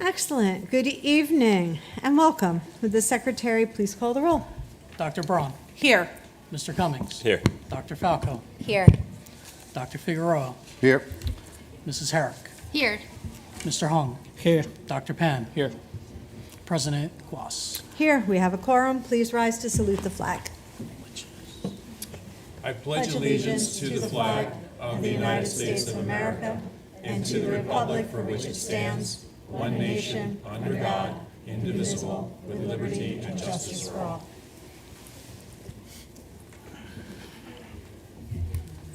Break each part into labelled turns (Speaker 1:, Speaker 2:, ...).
Speaker 1: Excellent. Good evening and welcome. Would the secretary please call the roll?
Speaker 2: Dr. Braun.
Speaker 3: Here.
Speaker 2: Mr. Cummings.
Speaker 4: Here.
Speaker 2: Dr. Falco.
Speaker 3: Here.
Speaker 2: Dr. Figueroa.
Speaker 4: Here.
Speaker 2: Mrs. Herrick.
Speaker 3: Here.
Speaker 2: Mr. Hung.
Speaker 4: Here.
Speaker 2: Dr. Pan.
Speaker 4: Here.
Speaker 2: President Guas.
Speaker 1: Here, we have a quorum. Please rise to salute the flag.
Speaker 5: I pledge allegiance to the flag of the United States of America and to the republic for which it stands, one nation, under God, indivisible, with liberty and justice for all.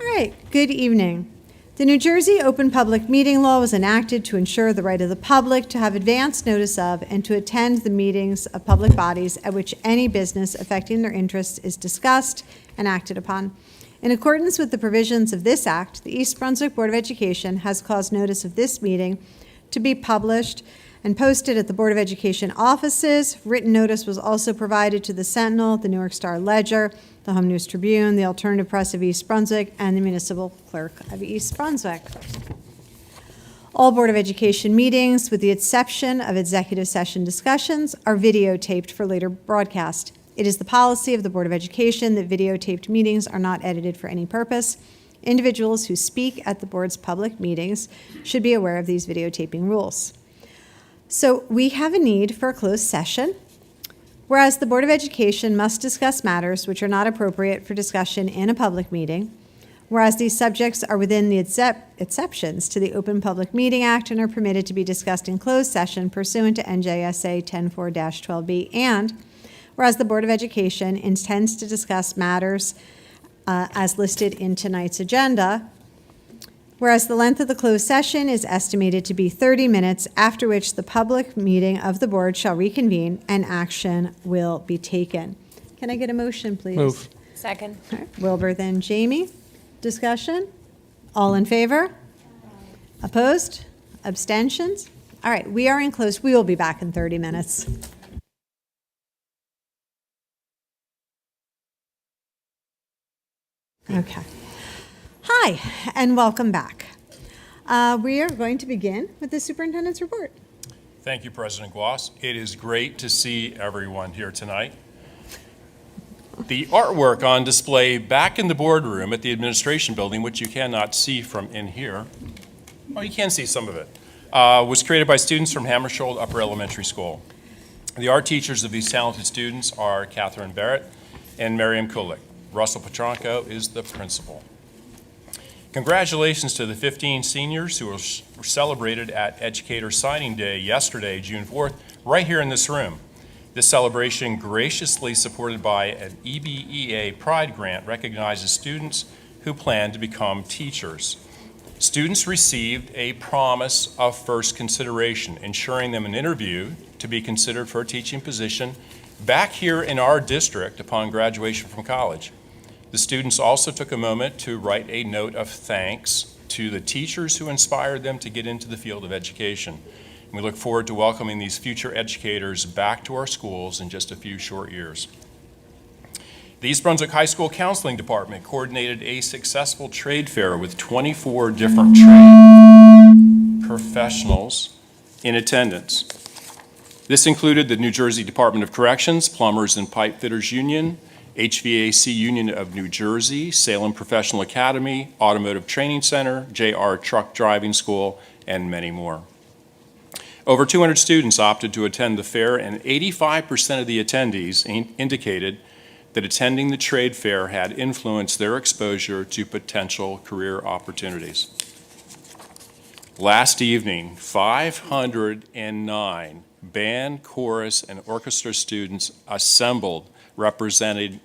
Speaker 1: All right, good evening. The New Jersey Open Public Meeting Law was enacted to ensure the right of the public to have advance notice of and to attend the meetings of public bodies at which any business affecting their interests is discussed and acted upon. In accordance with the provisions of this act, the East Brunswick Board of Education has caused notice of this meeting to be published and posted at the Board of Education offices. Written notice was also provided to the Sentinel, the New York Star Ledger, the Home News Tribune, the Alternative Press of East Brunswick, and the Municipal Clerk of East Brunswick. All Board of Education meetings, with the exception of executive session discussions, are videotaped for later broadcast. It is the policy of the Board of Education that videotaped meetings are not edited for any purpose. Individuals who speak at the board's public meetings should be aware of these videotaping rules. So we have a need for a closed session. Whereas the Board of Education must discuss matters which are not appropriate for discussion in a public meeting, whereas these subjects are within the exceptions to the Open Public Meeting Act and are permitted to be discussed in closed session pursuant to NJSA 10-4-12B, and whereas the Board of Education intends to discuss matters as listed in tonight's agenda, whereas the length of the closed session is estimated to be 30 minutes, after which the public meeting of the board shall reconvene and action will be taken. Can I get a motion, please?
Speaker 4: Move.
Speaker 3: Second.
Speaker 1: All right, Wilbur, then Jamie. Discussion? All in favor? Opposed? Abstentions? All right, we are in closed. We will be back in 30 minutes. Okay. Hi, and welcome back. We are going to begin with the superintendent's report.
Speaker 5: Thank you, President Guas. It is great to see everyone here tonight. The artwork on display back in the boardroom at the administration building, which you cannot see from in here, well, you can see some of it, was created by students from Hammersholt Upper Elementary School. The art teachers of these talented students are Catherine Barrett and Miriam Kulik. Russell Petranco is the principal. Congratulations to the 15 seniors who were celebrated at Educator Signing Day yesterday, June 4th, right here in this room. This celebration, graciously supported by an EBEA Pride Grant, recognizes students who plan to become teachers. Students received a promise of first consideration, ensuring them an interview to be considered for a teaching position back here in our district upon graduation from college. The students also took a moment to write a note of thanks to the teachers who inspired them to get into the field of education. And we look forward to welcoming these future educators back to our schools in just a few short years. The East Brunswick High School Counseling Department coordinated a successful trade fair with 24 different trade professionals in attendance. This included the New Jersey Department of Corrections, Plumbers and Pipe Fitters Union, HVAC Union of New Jersey, Salem Professional Academy, Automotive Training Center, JR Truck Driving School, and many more. Over 200 students opted to attend the fair, and 85% of the attendees indicated that attending the trade fair had influenced their exposure to potential career opportunities. Last evening, 509 band, chorus, and orchestra students assembled representing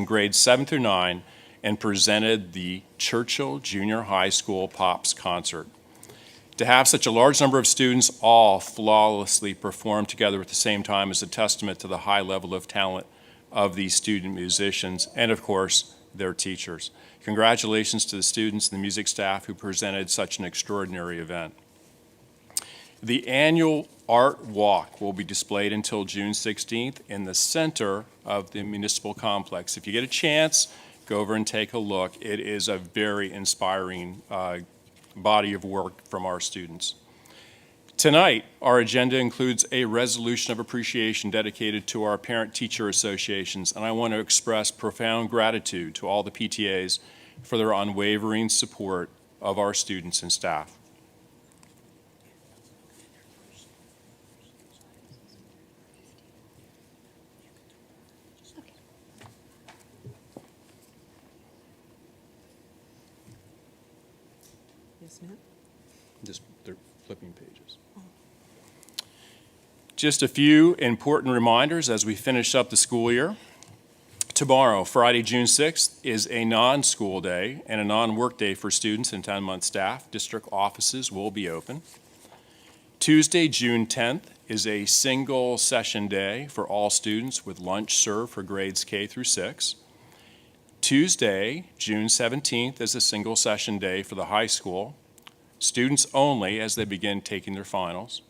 Speaker 5: grades 7 through 9 and presented the Churchill Junior High School Pops concert. To have such a large number of students all flawlessly perform together at the same time is a testament to the high level of talent of these student musicians and, of course, their teachers. Congratulations to the students and the music staff who presented such an extraordinary event. The annual Art Walk will be displayed until June 16th in the center of the municipal complex. If you get a chance, go over and take a look. It is a very inspiring body of work from our students. Tonight, our agenda includes a resolution of appreciation dedicated to our parent-teacher associations, and I want to express profound gratitude to all the PTAs for their unwavering support of our students and staff.
Speaker 1: Yes, ma'am.
Speaker 5: They're flipping pages. Just a few important reminders as we finish up the school year. Tomorrow, Friday, June 6th, is a non-school day and a non-work day for students and 10-month staff. District offices will be open. Tuesday, June 10th, is a single session day for all students with lunch served for grades K through 6. Tuesday, June 17th, is a single session day for the high school. Students only as they begin taking their finals.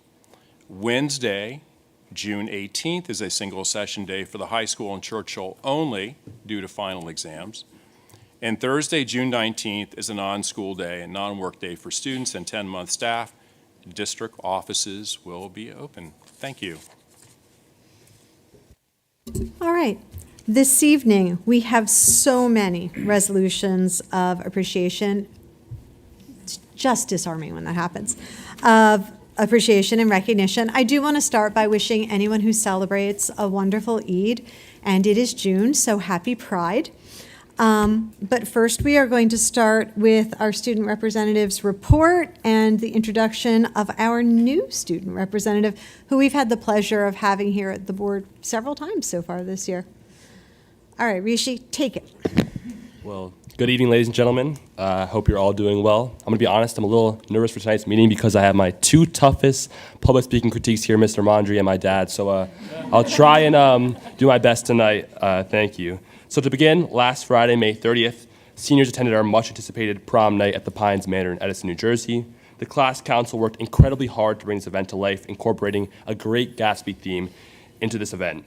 Speaker 5: Wednesday, June 18th, is a single session day for the high school and Churchill only due to final exams. And Thursday, June 19th, is a non-school day and non-work day for students and 10-month staff. District offices will be open. Thank you.
Speaker 1: All right. This evening, we have so many resolutions of appreciation. It's just disarming when that happens. Of appreciation and recognition. I do want to start by wishing anyone who celebrates a wonderful Eid, and it is June, so happy Pride. But first, we are going to start with our student representative's report and the introduction of our new student representative, who we've had the pleasure of having here at the board several times so far this year. All right, Rishi, take it.
Speaker 3: Well, good evening, ladies and gentlemen. I hope you're all doing well. I'm going to be honest, I'm a little nervous for tonight's meeting because I have my two toughest public speaking critiques here, Mr. Mondry and my dad. So I'll try and do my best tonight. Thank you. So to begin, last Friday, May 30th, seniors attended our much-anticipated prom night at the Pines Manor in Edison, New Jersey. The class council worked incredibly hard to bring this event to life, incorporating a Great Gatsby theme into this event.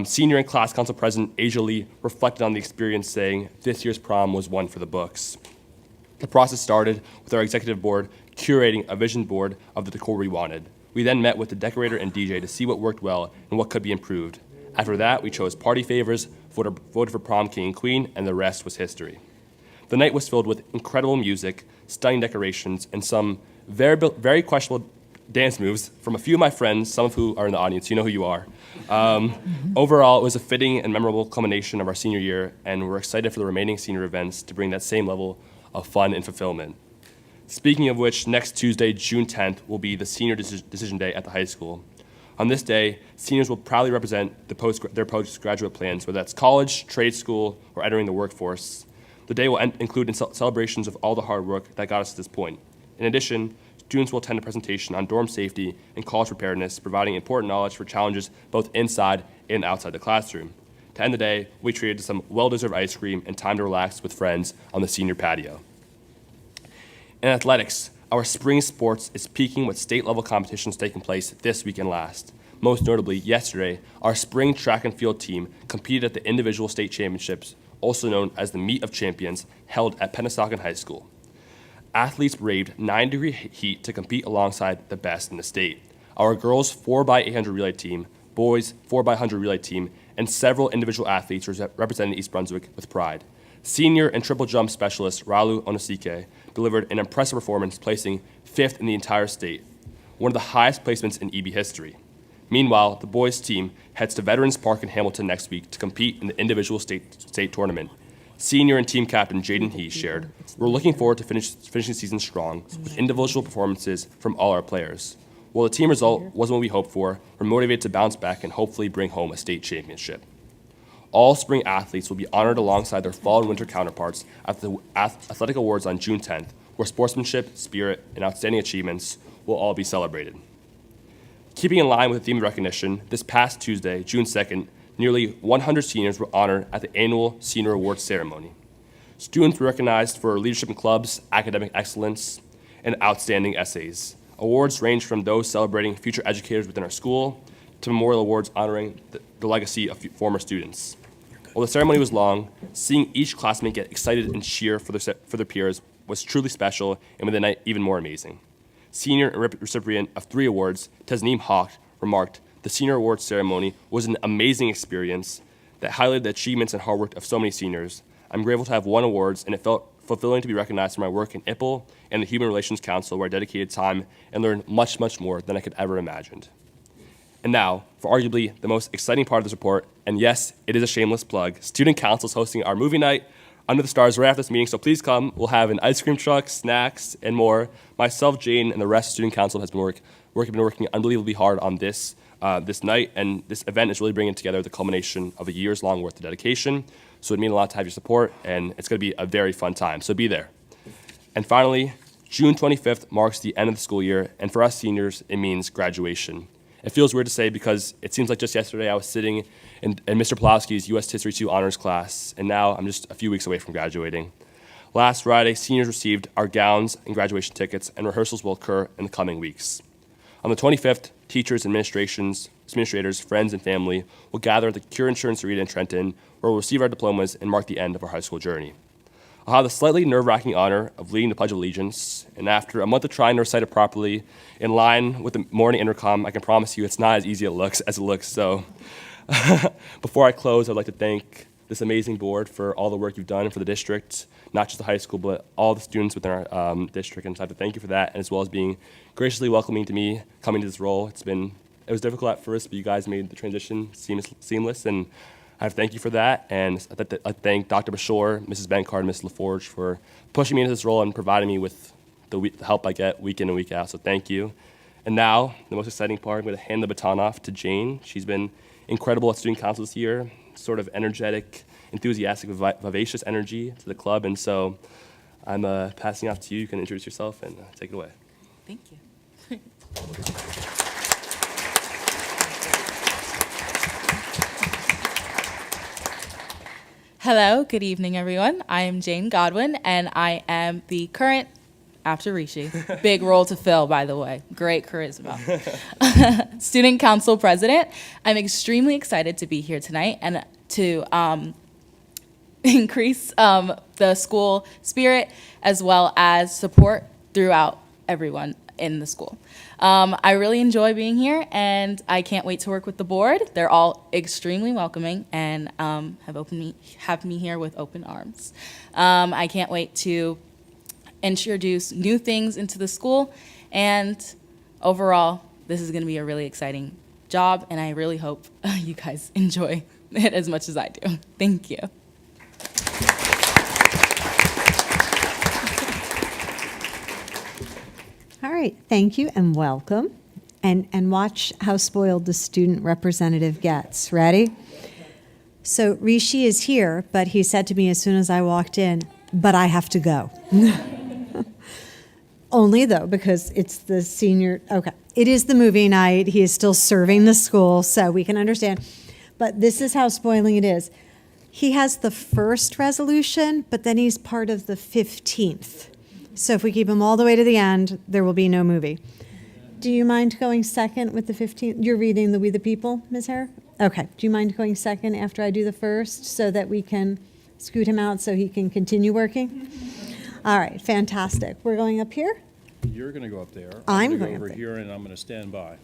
Speaker 3: Senior and class council president Asia Lee reflected on the experience, saying, "This year's prom was one for the books." The process started with our executive board curating a vision board of the decor we wanted. We then met with the decorator and DJ to see what worked well and what could be improved. After that, we chose party favors, voted for prom king and queen, and the rest was history. The night was filled with incredible music, stunning decorations, and some very questionable dance moves from a few of my friends, some of who are in the audience. You know who you are. Overall, it was a fitting and memorable culmination of our senior year, and we're excited for the remaining senior events to bring that same level of fun and fulfillment. Speaking of which, next Tuesday, June 10th, will be the senior decision day at the high school. On this day, seniors will proudly represent their postgraduate plans, whether that's college, trade school, or entering the workforce. The day will include celebrations of all the hard work that got us to this point. In addition, students will attend a presentation on dorm safety and college preparedness, providing important knowledge for challenges both inside and outside the classroom. To end the day, we treated to some well-deserved ice cream and time to relax with friends on the senior patio. In athletics, our spring sports is peaking with state-level competitions taking place this week and last. Most notably, yesterday, our spring track and field team competed at the individual state championships, also known as the Meet of Champions, held at Pennsauken High School. Athletes braved 9-degree heat to compete alongside the best in the state. Our girls 4x800 relay team, boys 4x100 relay team, and several individual athletes represented East Brunswick with pride. Senior and triple jump specialist Ralu Onosike delivered an impressive performance, placing 5th in the entire state, one of the highest placements in EB history. Meanwhile, the boys team heads to Veterans Park in Hamilton next week to compete in the individual state tournament. Senior and team captain Jaden He shared, "We're looking forward to finishing the season strong with individual performances from all our players. While the team result wasn't what we hoped for, we're motivated to bounce back and hopefully bring home a state championship." All spring athletes will be honored alongside their fall and winter counterparts at the Athletic Awards on June 10th, where sportsmanship, spirit, and outstanding achievements will all be celebrated. Keeping in line with the theme of recognition, this past Tuesday, June 2nd, nearly 100 seniors were honored at the annual Senior Awards ceremony. Students were recognized for leadership in clubs, academic excellence, and outstanding essays. Awards range from those celebrating future educators within our school to memorial awards honoring the legacy of former students. While the ceremony was long, seeing each classmate get excited and cheer for their peers was truly special and made the night even more amazing. senior and recipient of 3 awards, Tasneem Hawk, remarked, "The senior awards ceremony was an amazing experience that highlighted the achievements and hard work of so many seniors. I'm grateful to have won awards, and it felt fulfilling to be recognized for my work in IPPL and the Human Relations Council, where I dedicated time and learned much, much more than I could ever imagined." And now, for arguably the most exciting part of this report, and yes, it is a shameless plug, Student Council is hosting our movie night under the stars right after this meeting, so please come. We'll have an ice cream truck, snacks, and more. Myself, Jane, and the rest of Student Council has been working unbelievably hard on this night, and this event is really bringing together the culmination of a year's long worth of dedication. So it would mean a lot to have your support, and it's going to be a very fun time, so be there. And finally, June 25th marks the end of the school year, and for us seniors, it means graduation. It feels weird to say because it seems like just yesterday I was sitting in Mr. Pulowski's U.S. History 2 honors class, and now I'm just a few weeks away from graduating. Last Friday, seniors received our gowns and graduation tickets, and rehearsals will occur in the coming weeks. On the 25th, teachers, administrators, friends, and family will gather at the Cure Insurance Arena in Trenton, where we'll receive our diplomas and mark the end of our high school journey. I'll have the slightly nerve-wracking honor of leading the Pledge of Allegiance, and after a month of trying to recite it properly, in line with the morning intercom, I can promise you it's not as easy as it looks. So before I close, I'd like to thank this amazing board for all the work you've done for the district, not just the high school, but all the students within our district, and so I have to thank you for that, as well as being graciously welcoming to me coming to this role. It was difficult at first, but you guys made the transition seamless, and I have to thank you for that, and I thank Dr. Bashore, Mrs. Benkard, and Ms. LaForge for pushing me into this role and providing me with the help I get week in and week out, so thank you. And now, the most exciting part, I'm going to hand the baton off to Jane. She's been incredible at Student Council this year, sort of energetic, enthusiastic, vivacious energy to the club, and so I'm passing off to you. You can introduce yourself and take it away.
Speaker 4: Thank you. Hello, good evening, everyone. I am Jane Godwin, and I am the current, after Rishi, big role to fill, by the way, great charisma, Student Council President. I'm extremely excited to be here tonight and to increase the school spirit as well as support throughout everyone in the school. I really enjoy being here, and I can't wait to work with the board. They're all extremely welcoming and have me here with open arms. I can't wait to introduce new things into the school, and overall, this is going to be a really exciting job, and I really hope you guys enjoy it as much as I do. Thank you.
Speaker 1: All right, thank you and welcome. And watch how spoiled the student representative gets. Ready? So Rishi is here, but he said to me as soon as I walked in, "But I have to go." Only though, because it's the senior, okay. It is the movie night. He is still serving the school, so we can understand. But this is how spoiling it is. He has the first resolution, but then he's part of the 15th. So if we keep him all the way to the end, there will be no movie. Do you mind going second with the 15th? You're reading the We the People, Ms. Herrick? Okay. Do you mind going second after I do the first so that we can scoot him out so he can continue working? All right, fantastic. We're going up here?
Speaker 6: You're going to go up there.
Speaker 1: I'm
Speaker 6: gonna
Speaker 1: going
Speaker 6: go
Speaker 1: up
Speaker 6: over
Speaker 1: there.
Speaker 6: here, and I'm going to stand by.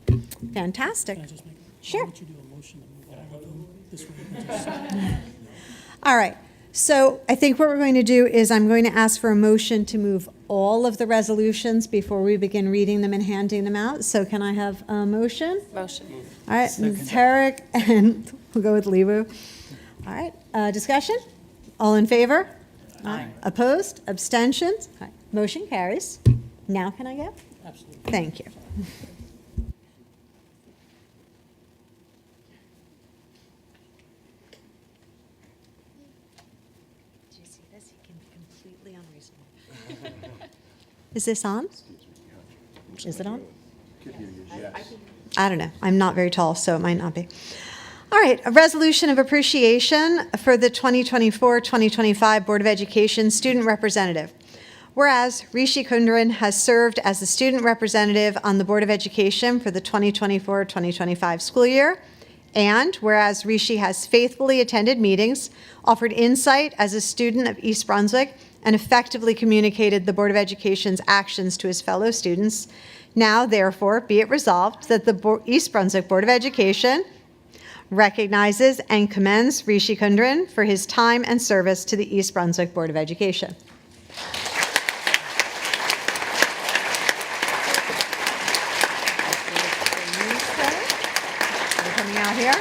Speaker 1: Fantastic.
Speaker 2: Can I just make,
Speaker 1: Sure.
Speaker 2: Why don't you do a motion to move all of them this way?
Speaker 1: All right. So I think what we're going to do is I'm going to ask for a motion to move all of the resolutions before we begin reading them and handing them out. So can I have a motion?
Speaker 4: Motion.
Speaker 1: All right, Ms. Herrick, and we'll go with Lewu. All right, discussion? All in favor?
Speaker 2: Aye.
Speaker 1: Opposed? Abstentions? All right, motion carries. Now can I go?
Speaker 2: Absolutely.
Speaker 1: Thank you. Do you see this? He can be completely unreasonable. Is this on? Is it on? I don't know. I'm not very tall, so it might not be. All right, a resolution of appreciation for the 2024-2025 Board of Education student representative. Whereas Rishi Kundran has served as the student representative on the Board of Education for the 2024-2025 school year, and whereas Rishi has faithfully attended meetings, offered insight as a student of East Brunswick, and effectively communicated the Board of Education's actions to his fellow students, Now, therefore, be it resolved that the East Brunswick Board of Education recognizes and commends Rishi Kundran for his time and service to the East Brunswick Board of Education. You're coming out here.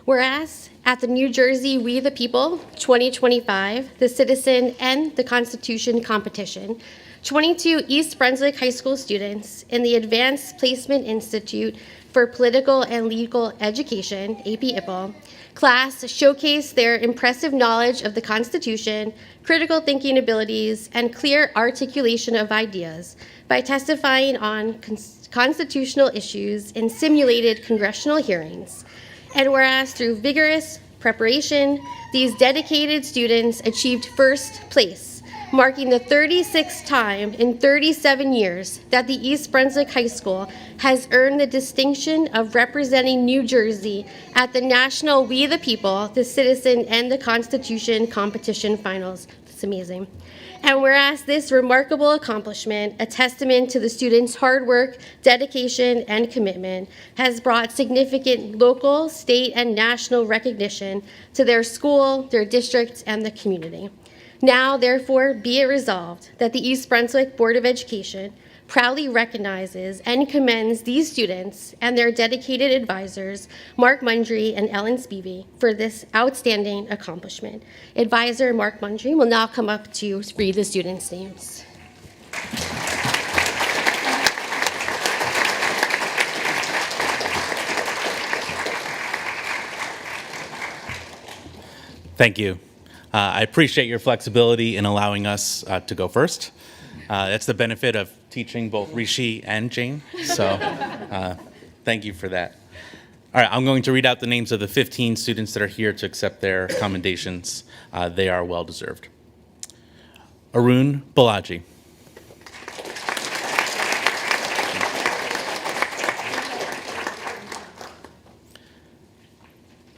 Speaker 7: Whereas at the New Jersey We the People 2025, the Citizen and the Constitution competition, 22 East Brunswick High School students in the Advanced Placement Institute for Political and Legal Education, AP-IPL, class showcased their impressive knowledge of the Constitution, critical thinking abilities, and clear articulation of ideas by testifying on constitutional issues in simulated congressional hearings. And whereas through vigorous preparation, these dedicated students achieved first place, marking the 36th time in 37 years that the East Brunswick High School has earned the distinction of representing New Jersey at the National We the People, the Citizen, and the Constitution competition finals. That's amazing. And whereas this remarkable accomplishment, a testament to the students' hard work, dedication, and commitment, has brought significant local, state, and national recognition to their school, their district, and the community. Now, therefore, be it resolved that the East Brunswick Board of Education proudly recognizes and commends these students and their dedicated advisors, Mark Mundry and Ellen Spivey, for this outstanding accomplishment. Advisor Mark Mundry will now come up to read the students' names.
Speaker 8: Thank you. I appreciate your flexibility in allowing us to go first. That's the benefit of teaching both Rishi and Jane, so thank you for that. All right, I'm going to read out the names of the 15 students that are here to accept their commendations. They are well-deserved. Arun Balaji.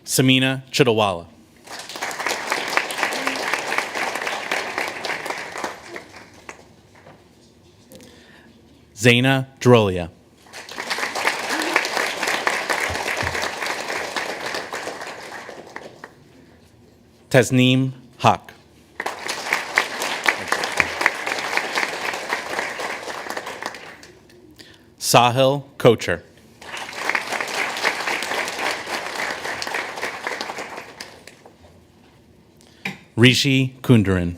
Speaker 8: Samina Chidawala. Zaina Drolia. Tasneem Haq. Sahil Kocher. Rishi Kundaran.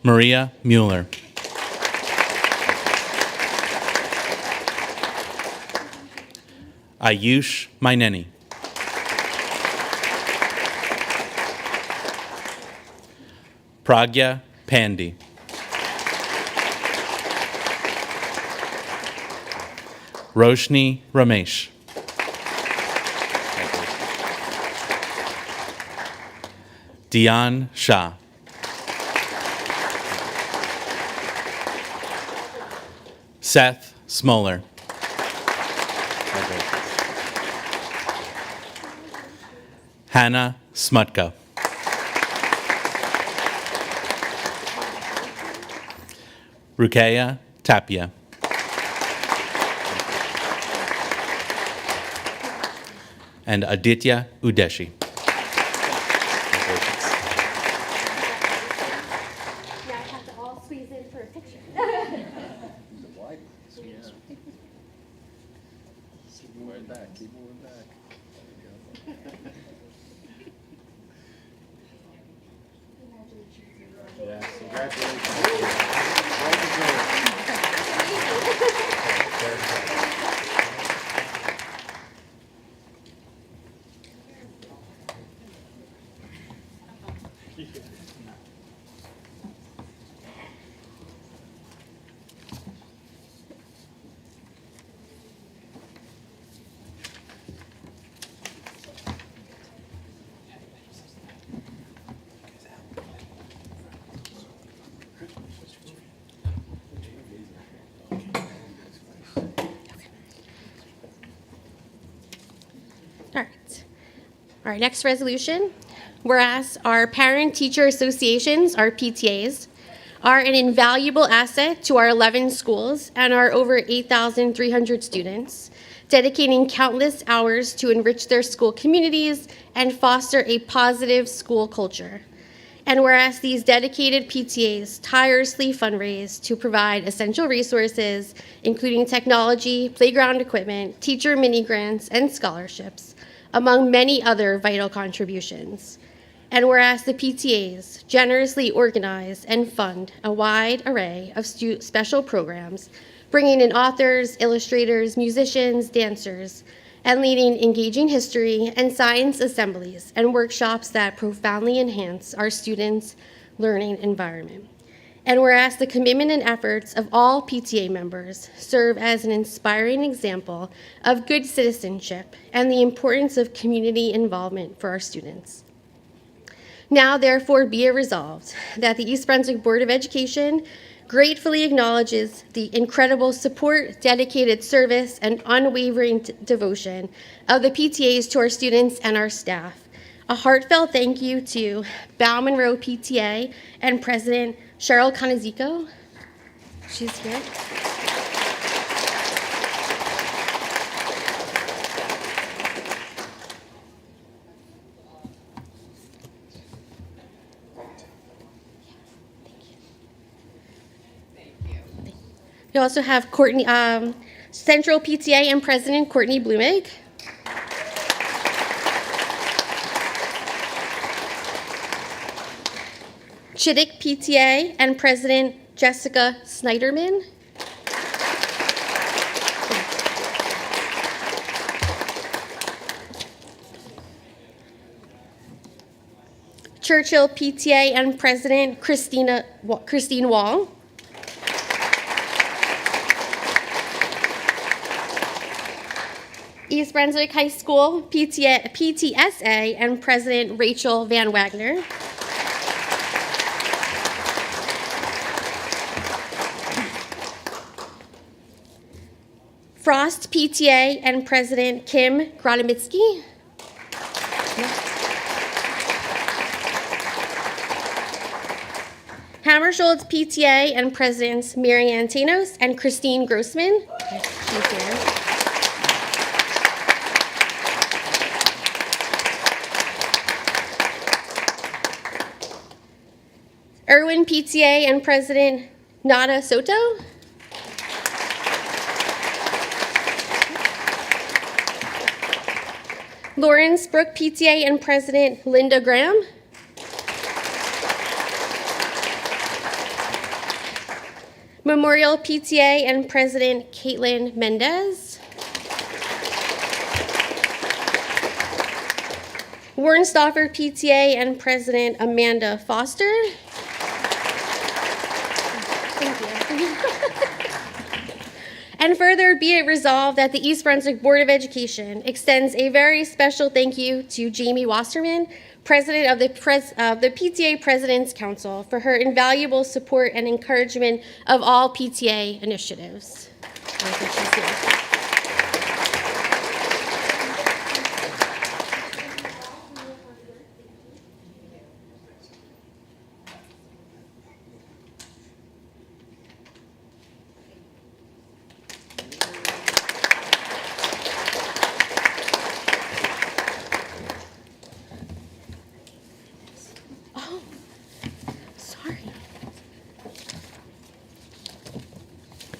Speaker 8: Maria Mueller. Ayush Maineni. Pragya Pandi. Roshni Ramesh. Dian Shah. Seth Smoller. Hannah Smutka. Rukeya Tapia. And Aditya Udeshi.
Speaker 7: Now I have to all squeeze in for a picture.
Speaker 6: Keep moving back, keep moving back. Yes, congratulations. Well deserved.
Speaker 7: All right. All right, next resolution. Whereas our parent-teacher associations, our PTAs, are an invaluable asset to our 11 schools and our over 8,300 students, dedicating countless hours to enrich their school communities and foster a positive school culture. And whereas these dedicated PTAs tirelessly fundraise to provide essential resources, including technology, playground equipment, teacher mini grants, and scholarships, among many other vital contributions. And whereas the PTAs generously organize and fund a wide array of special programs, bringing in authors, illustrators, musicians, dancers, and leading engaging history and science assemblies and workshops that profoundly enhance our students' learning environment. And whereas the commitment and efforts of all PTA members serve as an inspiring example of good citizenship and the importance of community involvement for our students. Now, therefore, be it resolved that the East Brunswick Board of Education gratefully acknowledges the incredible support, dedicated service, and unwavering devotion of the PTAs to our students and our staff. A heartfelt thank you to Bow Monroe PTA and President Cheryl Conazico. She's here. We also have Courtney, Central PTA and President Courtney Blumig. Chittick PTA and President Jessica Snyderman. Churchill PTA and President Christine Wong. East Brunswick High School PTSA and President Rachel Van Wagner. Frost PTA and President Kim Grodomitsky. Hammershold's PTA and Presidents Mary Ann Tanos and Christine Grossman. She's here. Irwin PTA and President Nada Soto. Lawrence Brook PTA and President Linda Graham. Memorial PTA and President Caitlin Mendez. Warren Stauffer PTA and President Amanda Foster. And further, be it resolved that the East Brunswick Board of Education extends a very special thank you to Jamie Wasserman, President of the PTA President's Council, for her invaluable support and encouragement of all PTA initiatives. I think she's here.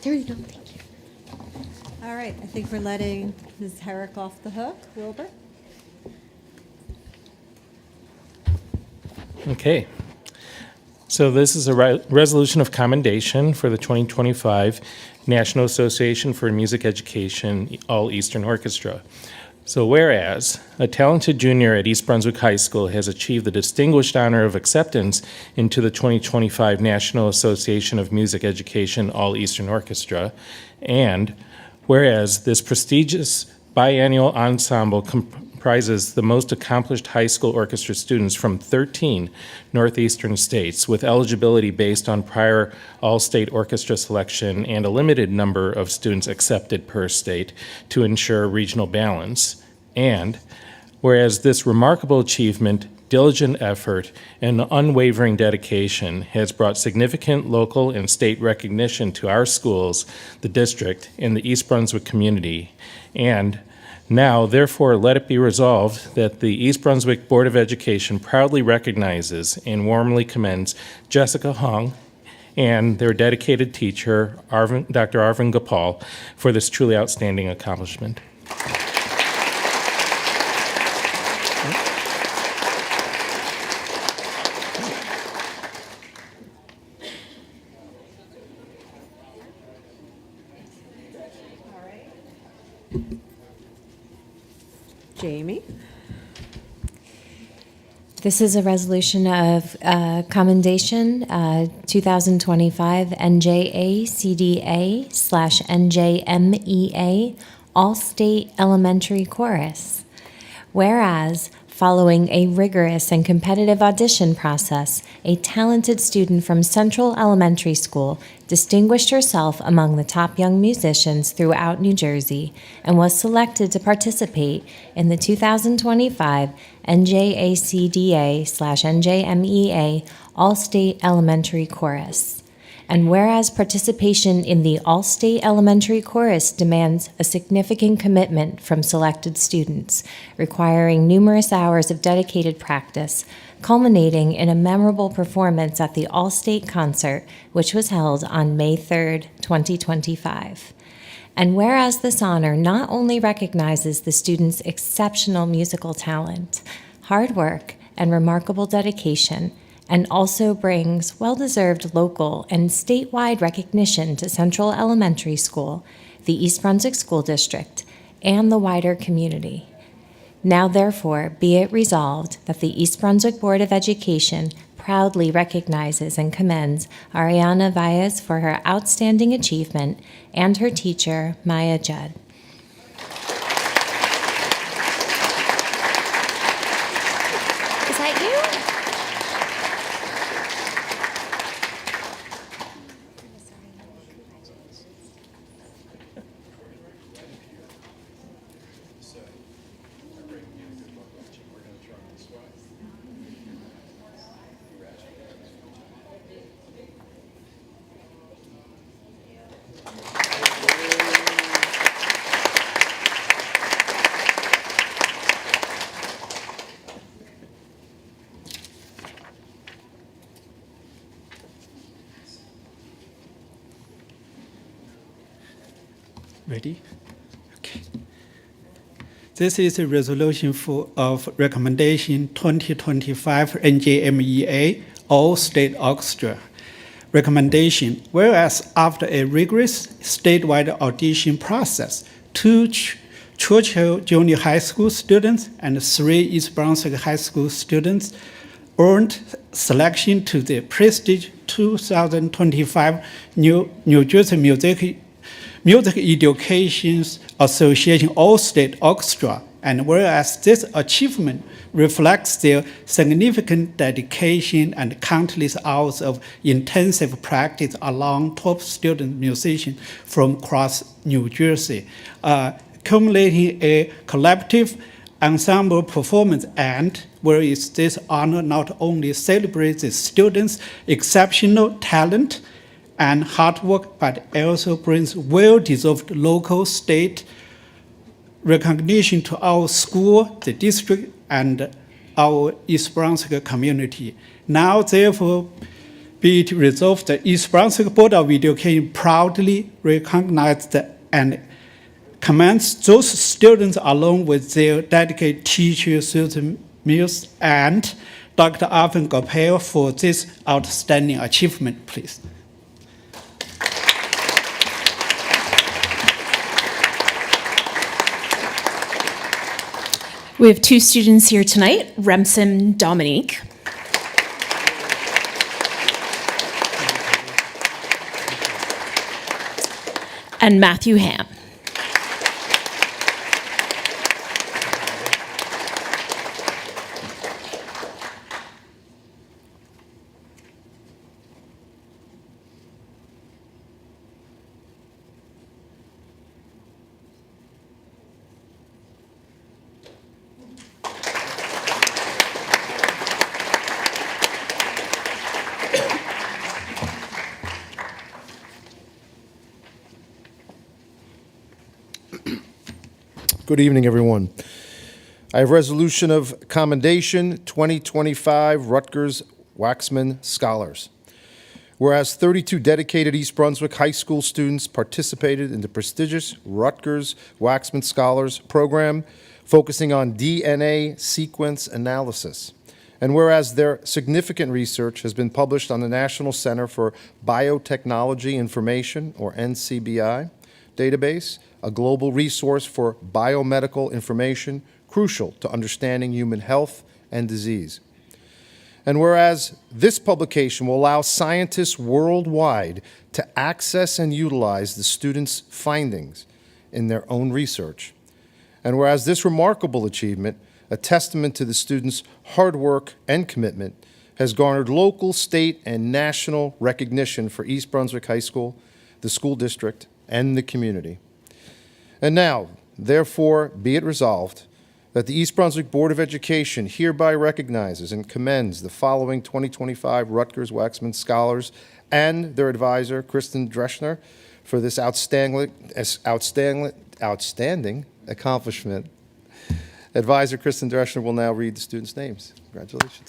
Speaker 7: There you go, thank you.
Speaker 1: All right, I think we're letting Ms. Herrick off the hook. Wilbur?
Speaker 2: Okay. So this is a resolution of commendation for the 2025 National Association for Music Education All Eastern Orchestra. So whereas a talented junior at East Brunswick High School has achieved the distinguished honor of acceptance into the 2025 National Association of Music Education All Eastern Orchestra, and whereas this prestigious biennial ensemble comprises the most accomplished high school orchestra students from 13 northeastern states with eligibility based on prior all-state orchestra selection and a limited number of students accepted per state to ensure regional balance. And whereas this remarkable achievement, diligent effort, and unwavering dedication has brought significant local and state recognition to our schools, the district, and the East Brunswick community. And now, therefore, let it be resolved that the East Brunswick Board of Education proudly recognizes and warmly commends Jessica Hong and their dedicated teacher, Dr. Arvind Gopal, for this truly outstanding accomplishment.
Speaker 1: Jamie?
Speaker 9: This is a resolution of commendation 2025 NJA/NJMEA All-State Elementary Chorus. Whereas, following a rigorous and competitive audition process, a talented student from Central Elementary School distinguished herself among the top young musicians throughout New Jersey and was selected to participate in the 2025 NJACDA/NJMEA All-State Elementary Chorus. And whereas participation in the All-State Elementary Chorus demands a significant commitment from selected students, requiring numerous hours of dedicated practice, culminating in a memorable performance at the All-State Concert, which was held on May 3rd, 2025. And whereas this honor not only recognizes the students' exceptional musical talent, hard work, and remarkable dedication, and also brings well-deserved local and statewide recognition to Central Elementary School, the East Brunswick School District, and the wider community. Now therefore be it resolved that the East Brunswick Board of Education proudly recognizes and commends Ariana Valles for her outstanding achievement and her teacher, Maya Judd. Is that you?
Speaker 10: Ready? Okay. This is a resolution of recommendation 2025 NJMEA All-State Orchestra. Recommendation, whereas after a rigorous statewide audition process, 2 Churchill Junior High School students and 3 East Brunswick High School students earned selection to the prestigious 2025 New Jersey Music Education Association All-State Orchestra, and whereas this achievement reflects their significant dedication and countless hours of intensive practice along top student musicians from across New Jersey, accumulating a collective ensemble performance, and whereas this honor not only celebrates the students' exceptional talent and hard work, but also brings well-deserved local, state recognition to our school, the district, and our East Brunswick community. Now, therefore, be it resolved, the East Brunswick Board of Education proudly recognizes and commends those students along with their dedicated teacher, Susan Mills, and Dr. Arvind Gopal for this outstanding achievement, please.
Speaker 11: We have two students here tonight, Remsen Dominique. And Matthew Ham.
Speaker 6: Good evening, everyone. I have resolution of commendation 2025 Rutgers Waxman Scholars. Whereas 32 dedicated East Brunswick High School students participated in the prestigious Rutgers Waxman Scholars program focusing on DNA sequence analysis. And whereas their significant research has been published on the National Center for Biotechnology Information, or NCBI, database, a global resource for biomedical information crucial to understanding human health and disease. And whereas this publication will allow scientists worldwide to access and utilize the students' findings in their own research. And whereas this remarkable achievement, a testament to the students' hard work and commitment, has garnered local, state, and national recognition for East Brunswick High School, the school district, and the community. And now, therefore, be it resolved that the East Brunswick Board of Education hereby recognizes and commends the following 2025 Rutgers Waxman Scholars and their advisor, Kristen Dreschner, for this outstanding accomplishment. Advisor Kristen Dreschner will now read the students' names. Congratulations.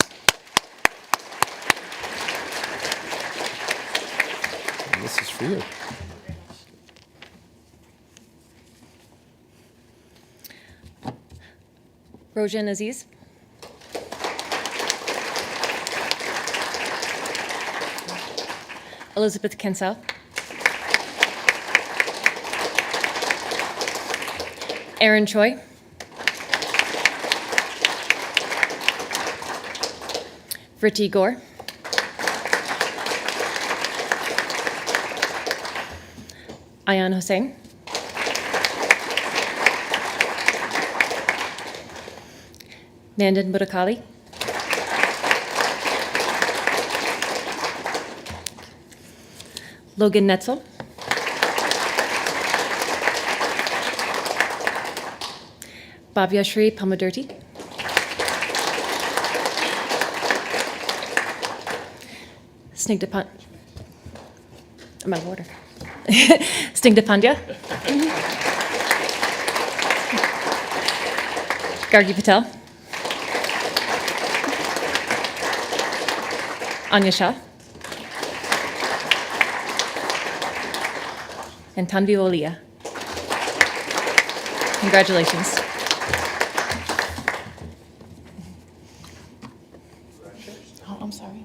Speaker 6: And this is for you.
Speaker 12: Rojan Aziz. Elizabeth Kinsell. Aaron Choi. Vritti Gore. Ayan Hossain. Nandan Murakali. Logan Netzel. Bhavyashri Pamadurti. Snigdha Pandya. I'm out of order. Snigdha Pandya. Gargi Patel. Anya Shah. And Tanvi Olia. Congratulations.
Speaker 11: Oh, I'm sorry.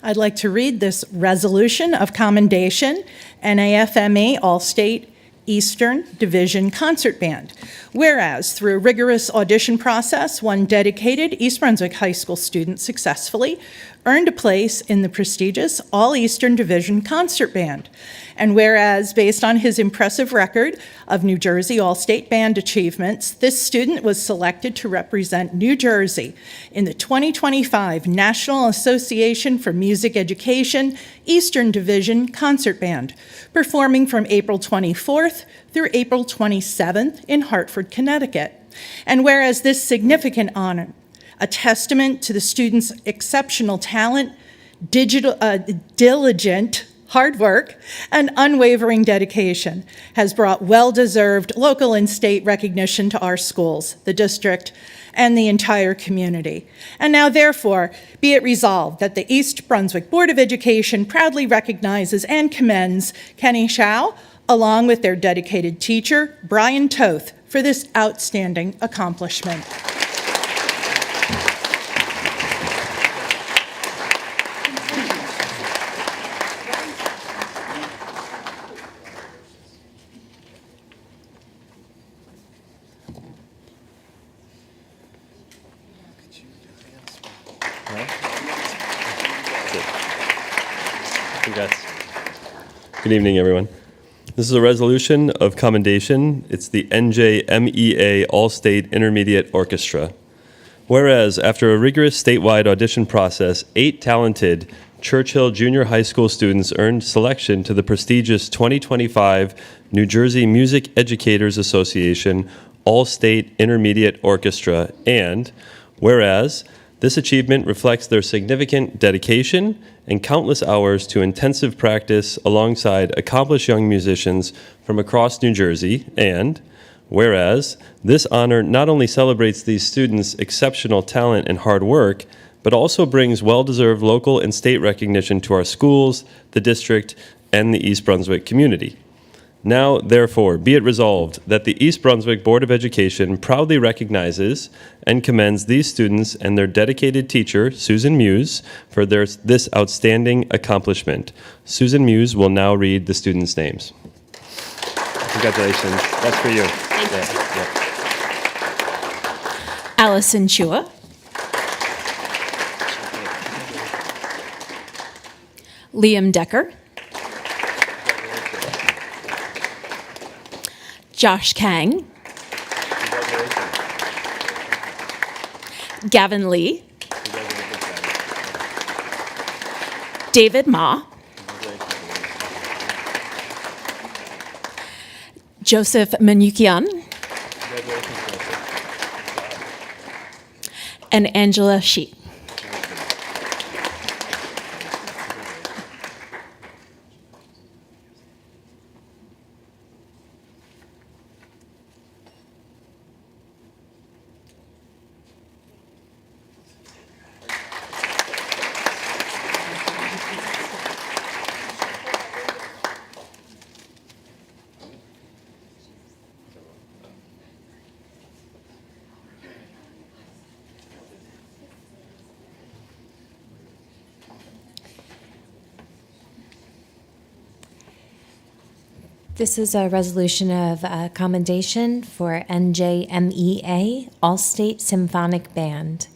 Speaker 11: I'd like to read this resolution of commendation, NAFME All-State Eastern Division Concert Band. Whereas, through a rigorous audition process, one dedicated East Brunswick High School student successfully earned a place in the prestigious All-Eastern Division Concert Band. And whereas, based on his impressive record of New Jersey All-State Band achievements, this student was selected to represent New Jersey in the 2025 National Association for Music Education Eastern Division Concert Band, performing from April 24th through April 27th in Hartford, Connecticut. And whereas this significant honor, a testament to the student's exceptional talent, diligent hard work, and unwavering dedication has brought well-deserved local and state recognition to our schools, the district, and the entire community. And now, therefore, be it resolved that the East Brunswick Board of Education proudly recognizes and commends Kenny Shao, along with their dedicated teacher, Brian Toth, for this outstanding accomplishment.
Speaker 3: Congrats. Good evening, everyone. This is a resolution of commendation. It's the NJMEA All-State Intermediate Orchestra. Whereas, after a rigorous statewide audition process, 8 talented Churchill Junior High School students earned selection to the prestigious 2025 New Jersey Music Educators Association All-State Intermediate Orchestra, and whereas, this achievement reflects their significant dedication and countless hours to intensive practice alongside accomplished young musicians from across New Jersey, and whereas this honor not only celebrates these students' exceptional talent and hard work, but also brings well-deserved local and state recognition to our schools, the district, and the East Brunswick community. Now, therefore, be it resolved that the East Brunswick Board of Education proudly recognizes and commends these students and their dedicated teacher, Susan Muse, for this outstanding accomplishment. Susan Muse will now read the students' names. Congratulations. That's for you.
Speaker 12: Allison Chua. Liam Decker. Josh Kang. Gavin Lee. David Ma. Joseph Manukian. And Angela Shi.
Speaker 9: This is a resolution of commendation for NJMEA All-State Symphonic Band.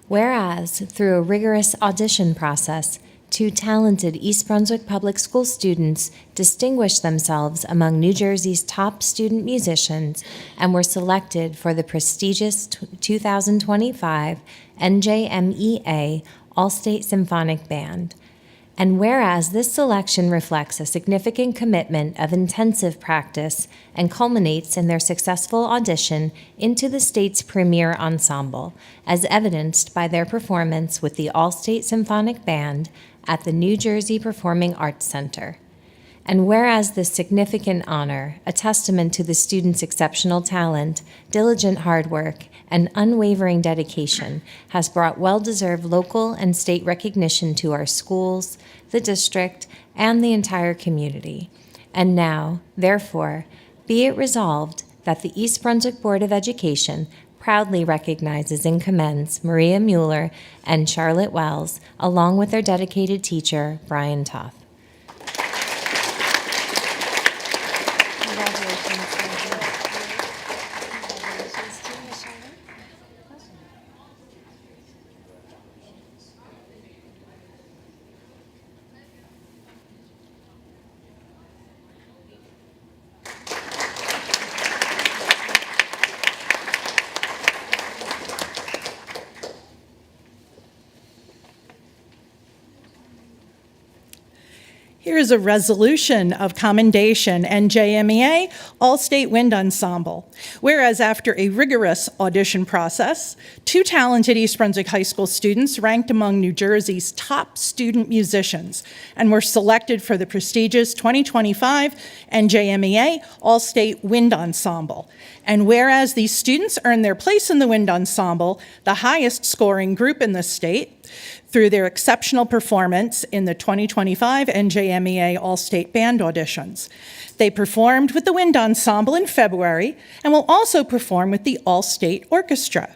Speaker 9: Whereas, through a rigorous audition process, 2 talented East Brunswick Public School students distinguished themselves among New Jersey's top student musicians and were selected for the prestigious 2025 NJMEA All-State Symphonic Band. And whereas this selection reflects a significant commitment of intensive practice and culminates in their successful audition into the state's premier ensemble, as evidenced by their performance with the All-State Symphonic Band at the New Jersey Performing Arts Center. And whereas this significant honor, a testament to the students' exceptional talent, diligent hard work, and unwavering dedication, has brought well-deserved local and state recognition to our schools, the district, and the entire community. And now, therefore, be it resolved that the East Brunswick Board of Education proudly recognizes and commends Maria Mueller and Charlotte Wells, along with their dedicated teacher, Brian Toth.
Speaker 11: Here is a resolution of commendation, NJMEA All-State Wind Ensemble. Whereas after a rigorous audition process, 2 talented East Brunswick High School students ranked among New Jersey's top student musicians and were selected for the prestigious 2025 NJMEA All-State Wind Ensemble. And whereas these students earned their place in the Wind Ensemble, the highest scoring group in the state, through their exceptional performance in the 2025 NJMEA All-State Band auditions. They performed with the Wind Ensemble in February and will also perform with the All-State Orchestra.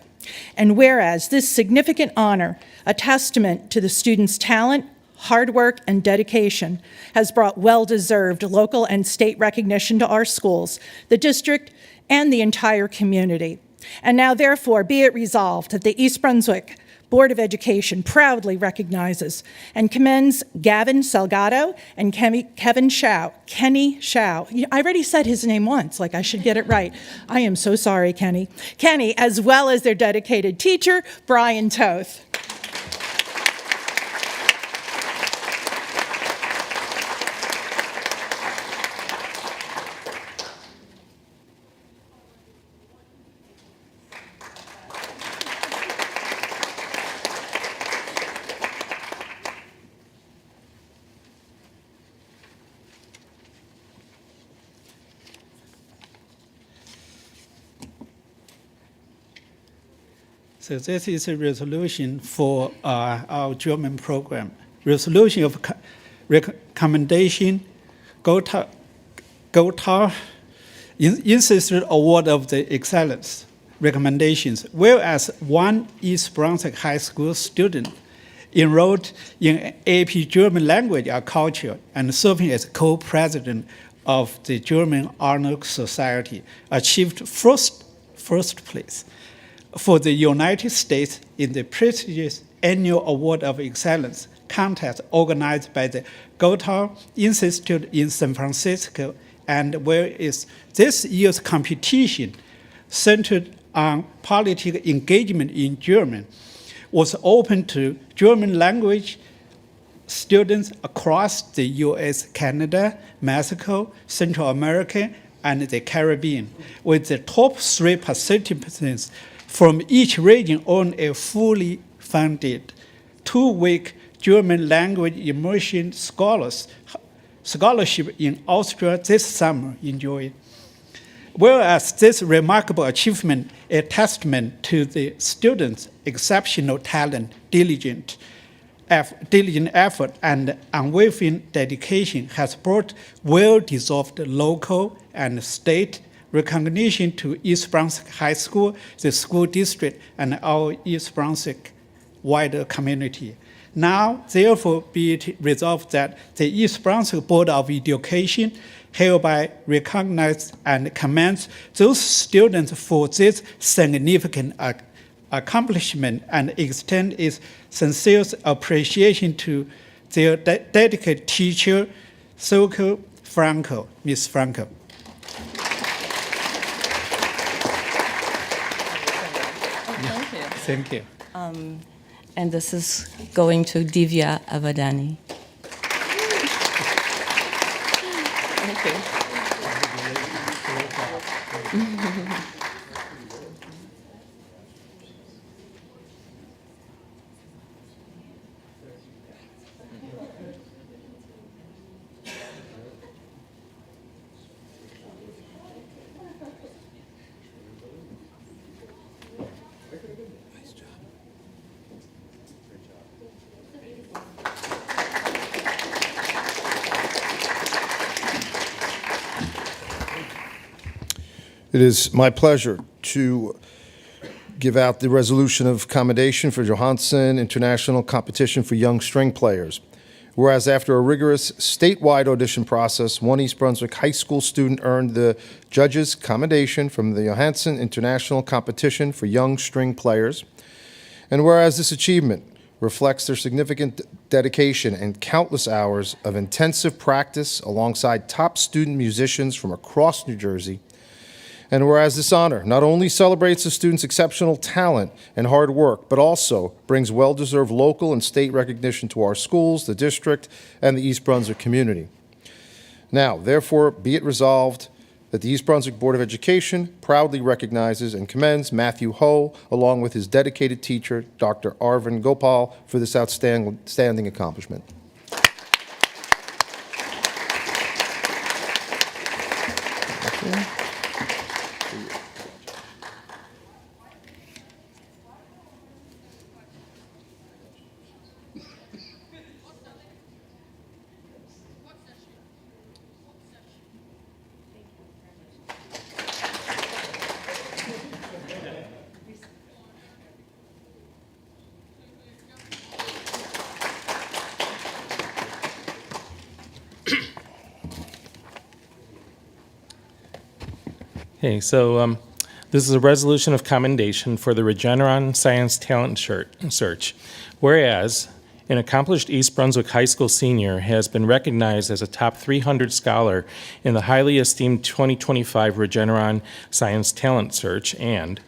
Speaker 11: And whereas this significant honor, a testament to the students' talent, hard work, and dedication, has brought well-deserved local and state recognition to our schools, the district, and the entire community. And now, therefore, be it resolved that the East Brunswick Board of Education proudly recognizes and commends Gavin Salgado and Kenny Shao. I already said his name once, like I should get it right. I am so sorry, Kenny. Kenny, as well as their dedicated teacher, Brian Toth.
Speaker 10: So this is a resolution for our German program. Resolution of recommendation, Gotha insisted award of the excellence recommendations, whereas one East Brunswick High School student enrolled in AP German language and culture and serving as co-president of the German Honor Society, achieved first place for the United States in the prestigious annual Award of Excellence contest organized by the Gotha Institute in San Francisco, and whereas this year's competition centered on political engagement in German, was open to German language students across the US, Canada, Mexico, Central America, and the Caribbean, with the top 3 participants from each region on a fully funded 2-week German language immersion scholarship in Austria this summer. Enjoy it. Whereas this remarkable achievement, a testament to the students' exceptional talent, diligent effort, and unwavering dedication, has brought well-deserved local and state recognition to East Brunswick High School, the school district, and our East Brunswick wider community. Now, therefore, be it resolved that the East Brunswick Board of Education hereby recognize and commends those students for this significant accomplishment and extend its sincere appreciation to their dedicated teacher, Soko Franco, Ms. Franco. Thank you.
Speaker 13: And this is going to Divya Avadani. Thank you.
Speaker 6: It is my pleasure to give out the resolution of commendation for Johansson International Competition for Young String Players. Whereas after a rigorous statewide audition process, one East Brunswick high school student earned the judge's commendation from the Johansson International Competition for Young String Players. And whereas this achievement reflects their significant dedication and countless hours of intensive practice alongside top student musicians from across New Jersey. And whereas this honor not only celebrates the students' exceptional talent and hard work, but also brings well-deserved local and state recognition to our schools, the district, and the East Brunswick community. Now, therefore, be it resolved that the East Brunswick Board of Education proudly recognizes and commends Matthew Ho, along with his dedicated teacher, Dr. Arvind Gopal, for this outstanding accomplishment.
Speaker 2: Okay, so this is a resolution of commendation for the Regeneron Science Talent Search. Whereas an accomplished East Brunswick High School senior has been recognized as a top 300 scholar in the highly esteemed 2025 Regeneron Science Talent Search, and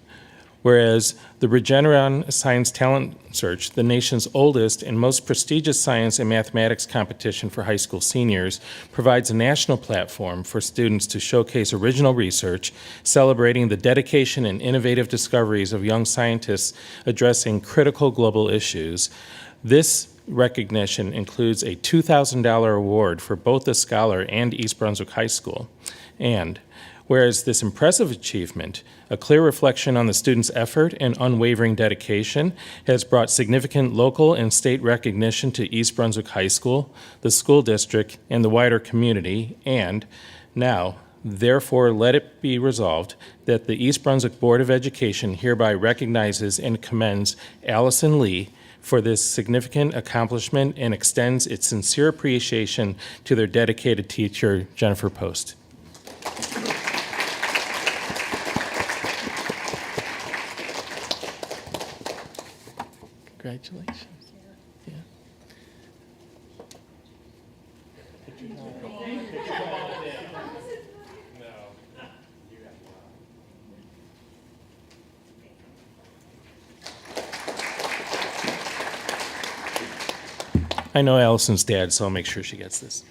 Speaker 2: whereas the Regeneron Science Talent Search, the nation's oldest and most prestigious science and mathematics competition for high school seniors, provides a national platform for students to showcase original research, celebrating the dedication and innovative discoveries of young scientists addressing critical global issues. This recognition includes a $2,000 award for both the scholar and East Brunswick High School. And whereas this impressive achievement, a clear reflection on the students' effort and unwavering dedication, has brought significant local and state recognition to East Brunswick High School, the school district, and the wider community, and now, therefore, let it be resolved that the East Brunswick Board of Education hereby recognizes and commends Allison Lee for this significant accomplishment and extends its sincere appreciation to their dedicated teacher, Jennifer Post. Congratulations. Yeah. I know Allison's dad, so I'll make sure she gets this.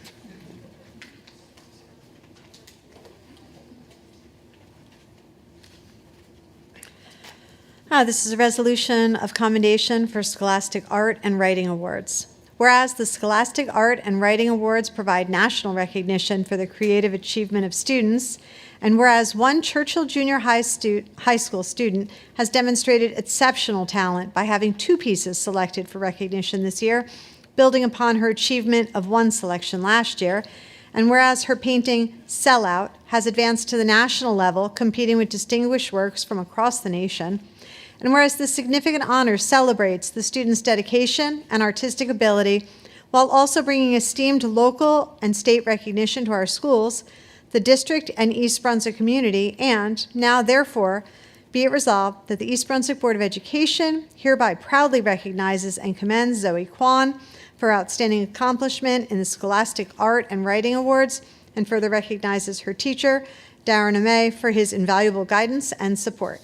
Speaker 1: This is a resolution of commendation for Scholastic Art and Writing Awards. Whereas the Scholastic Art and Writing Awards provide national recognition for the creative achievement of students, and whereas one Churchill Junior High School student has demonstrated exceptional talent by having 2 pieces selected for recognition this year, building upon her achievement of 1 selection last year, and whereas her painting, Sellout, has advanced to the national level, competing with distinguished works from across the nation, and whereas this significant honor celebrates the students' dedication and artistic ability while also bringing esteemed local and state recognition to our schools, the district and East Brunswick community, and now, therefore, be it resolved that the East Brunswick Board of Education hereby proudly recognizes and commends Zoe Kwan for outstanding accomplishment in the Scholastic Art and Writing Awards, and further recognizes her teacher, Darren Amay, for his invaluable guidance and support.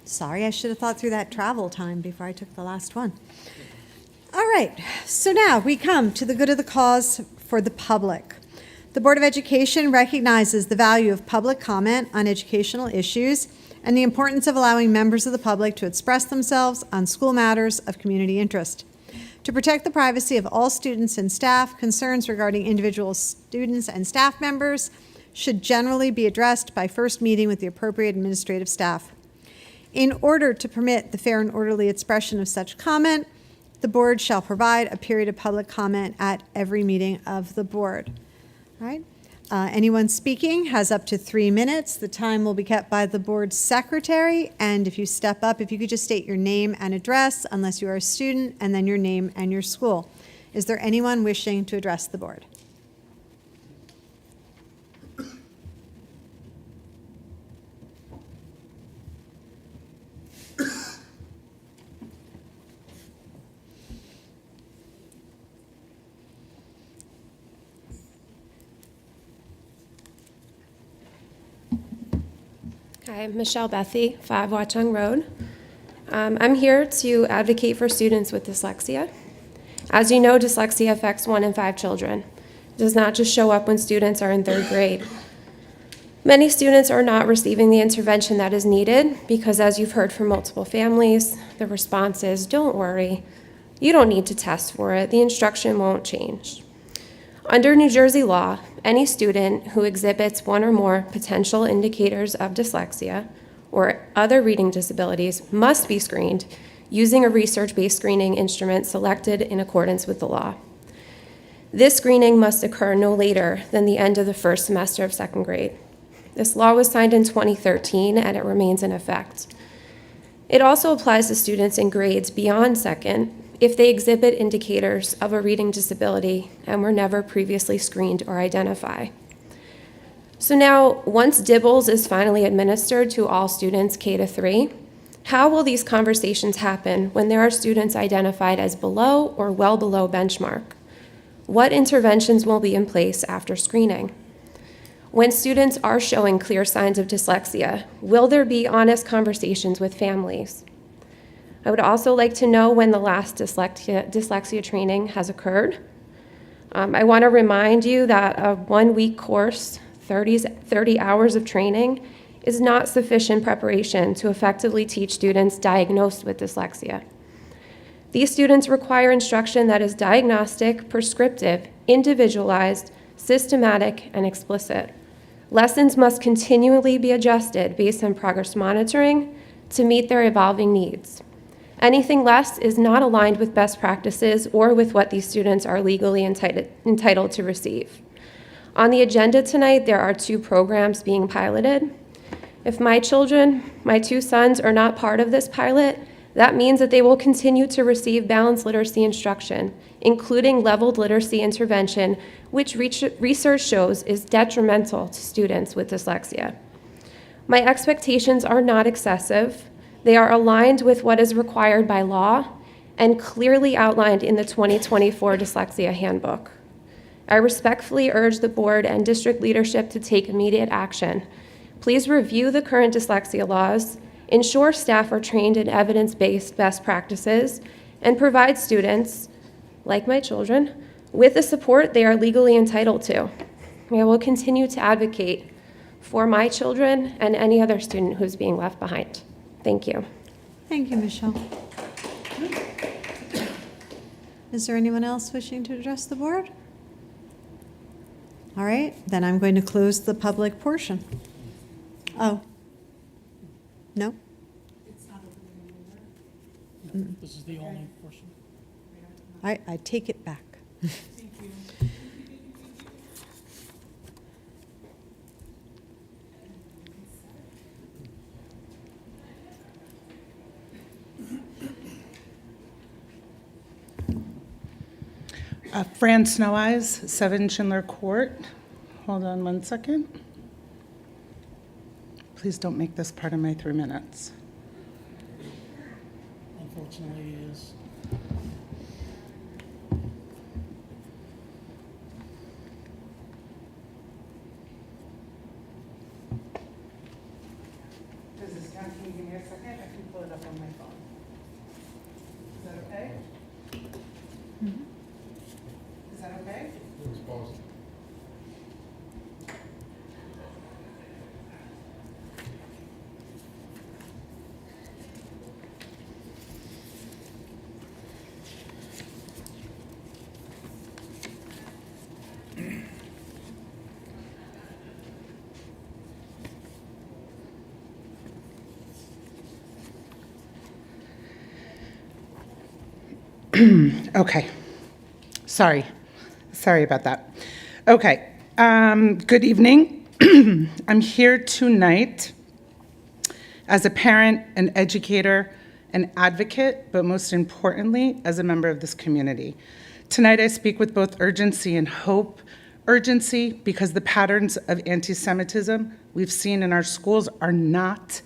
Speaker 1: Sorry, I should have thought through that travel time before I took the last one. All right, so now we come to the good of the cause for the public. The Board of Education recognizes the value of public comment on educational issues and the importance of allowing members of the public to express themselves on school matters of community interest. To protect the privacy of all students and staff, concerns regarding individual students and staff members should generally be addressed by first meeting with the appropriate administrative staff. In order to permit the fair and orderly expression of such comment, The board shall provide a period of public comment at every meeting of the board. All right? Anyone speaking has up to 3 minutes. The time will be kept by the board secretary, and if you step up, if you could just state your name and address, unless you are a student, and then your name and your school. Is there anyone wishing to address the board?
Speaker 14: Hi, Michelle Bethy, 5 Watchung Road. I'm here to advocate for students with dyslexia. As you know, dyslexia affects 1 in 5 children. It does not just show up when students are in 3rd grade. Many students are not receiving the intervention that is needed because, as you've heard from multiple families, the response is, "Don't worry, you don't need to test for it, the instruction won't change." Under New Jersey law, any student who exhibits 1 or more potential indicators of dyslexia or other reading disabilities must be screened using a research-based screening instrument selected in accordance with the law. This screening must occur no later than the end of the 1st semester of 2nd grade. This law was signed in 2013 and it remains in effect. It also applies to students in grades beyond 2nd if they exhibit indicators of a reading disability and were never previously screened or identified. So now, once DIBELS is finally administered to all students K to 3, how will these conversations happen when there are students identified as below or well below benchmark? What interventions will be in place after screening? When students are showing clear signs of dyslexia, will there be honest conversations with families? I would also like to know when the last dyslexia training has occurred. I want to remind you that a 1-week course, 30 hours of training, is not sufficient preparation to effectively teach students diagnosed with dyslexia. These students require instruction that is diagnostic, prescriptive, individualized, systematic, and explicit. Lessons must continually be adjusted based on progress monitoring to meet their evolving needs. Anything less is not aligned with best practices or with what these students are legally entitled to receive. On the agenda tonight, there are 2 programs being piloted. If my children, my 2 sons, are not part of this pilot, that means that they will continue to receive balanced literacy instruction, including leveled literacy intervention, which research shows is detrimental to students with dyslexia. My expectations are not excessive. They are aligned with what is required by law and clearly outlined in the 2024 Dyslexia Handbook. I respectfully urge the board and district leadership to take immediate action. Please review the current dyslexia laws, ensure staff are trained in evidence-based best practices, and provide students, like my children, with the support they are legally entitled to. I will continue to advocate for my children and any other student who's being left behind. Thank you.
Speaker 1: Thank you, Michelle. Is there anyone else wishing to address the board? All right, then I'm going to close the public portion. Oh. No?
Speaker 15: This is the only portion.
Speaker 1: I take it back.
Speaker 16: Fran Snow Eyes, 7 Schindler Court. Hold on 1 second. Please don't make this part of my 3 minutes.
Speaker 15: Unfortunately, is.
Speaker 16: Does this count? Can you give me a second? I can pull it up on my phone. Is that okay? Is that okay?
Speaker 6: It was paused.
Speaker 16: Okay. Sorry about that. Okay. Good evening. I'm here tonight as a parent, an educator, an advocate, but most importantly, as a member of this community. Tonight, I speak with both urgency and hope. Urgency because the patterns of anti-Semitism we've seen in our schools are not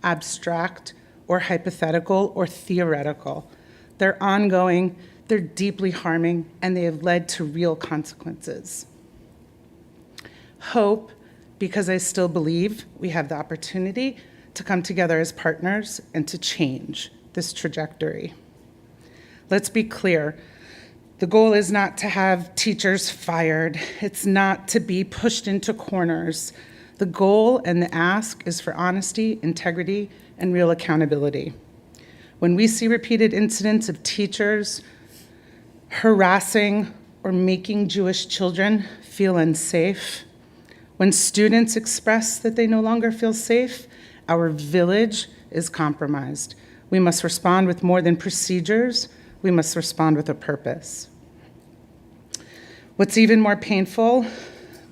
Speaker 16: abstract or hypothetical or theoretical. They're ongoing, they're deeply harming, and they have led to real consequences. Hope because I still believe we have the opportunity to come together as partners and to change this trajectory. Let's be clear. The goal is not to have teachers fired. It's not to be pushed into corners. The goal and the ask is for honesty, integrity, and real accountability. When we see repeated incidents of teachers harassing or making Jewish children feel unsafe, when students express that they no longer feel safe, our village is compromised. We must respond with more than procedures. We must respond with a purpose. What's even more painful,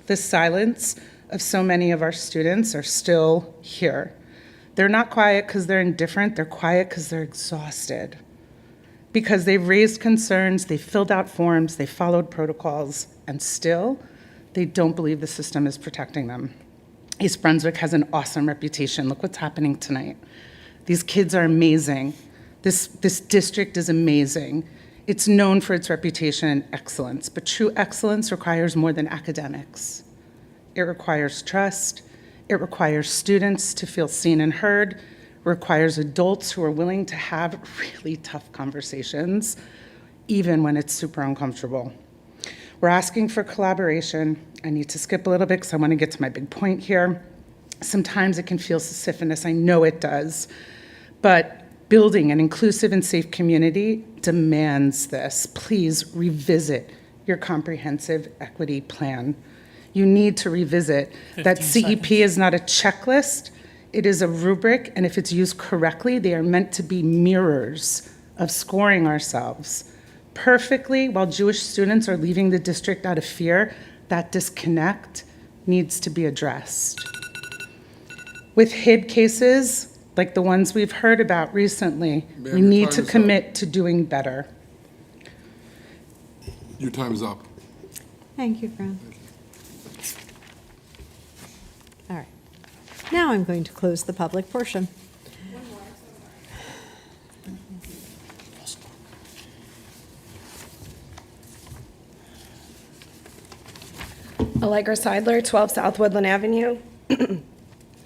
Speaker 16: the silence of so many of our students are still here. They're not quiet because they're indifferent, they're quiet because they're exhausted. Because they've raised concerns, they filled out forms, they followed protocols, and still, they don't believe the system is protecting them. East Brunswick has an awesome reputation. Look what's happening tonight. These kids are amazing. This district is amazing. It's known for its reputation and excellence, but true excellence requires more than academics. It requires trust. It requires students to feel seen and heard. It requires adults who are willing to have really tough conversations, even when it's super uncomfortable. We're asking for collaboration. I need to skip a little bit because I want to get to my big point here. Sometimes it can feel Sisyphus. I know it does. But building an inclusive and safe community demands this. Please revisit your comprehensive equity plan. You need to revisit that CEP is not a checklist, it is a rubric, and if it's used correctly, they are meant to be mirrors of scoring ourselves perfectly while Jewish students are leaving the district out of fear. That disconnect needs to be addressed. With HIB cases, like the ones we've heard about recently, we need to commit to doing better.
Speaker 17: Your time is up.
Speaker 1: Thank you, Fran. All right. Now I'm going to close the public portion.
Speaker 14: Allegra Seidler, 12 South Woodland Avenue.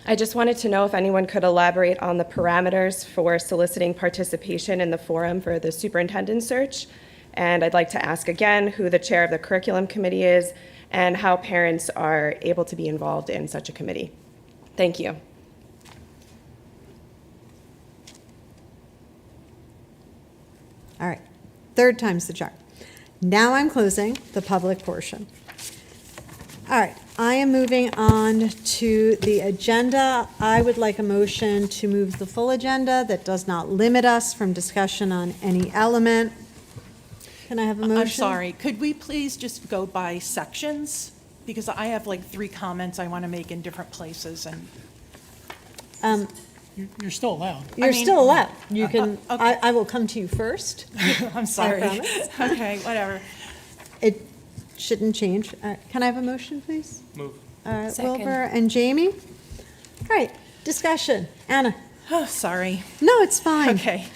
Speaker 14: I just wanted to know if anyone could elaborate on the parameters for soliciting participation in the forum for the superintendent search. And I'd like to ask again who the chair of the curriculum committee is and how parents are able to be involved in such a committee. Thank you.
Speaker 1: All right. Third time's the charm. Now I'm closing the public portion. All right. I am moving on to the agenda. I would like a motion to move the full agenda that does not limit us from discussion on any element. Can I have a motion?
Speaker 11: I'm sorry, could we please just go by sections? Because I have like 3 comments I want to make in different places, and
Speaker 15: You're still allowed.
Speaker 1: You're still allowed. You can,
Speaker 11: okay.
Speaker 1: I will come to you first.
Speaker 11: I'm sorry.
Speaker 1: I promise.
Speaker 11: Okay, whatever.
Speaker 1: It shouldn't change. Can I have a motion, please?
Speaker 5: Move.
Speaker 14: Second.
Speaker 1: Wilbur and Jamie? All right, discussion. Anna?
Speaker 11: Oh, sorry.
Speaker 1: No, it's fine.
Speaker 11: Okay.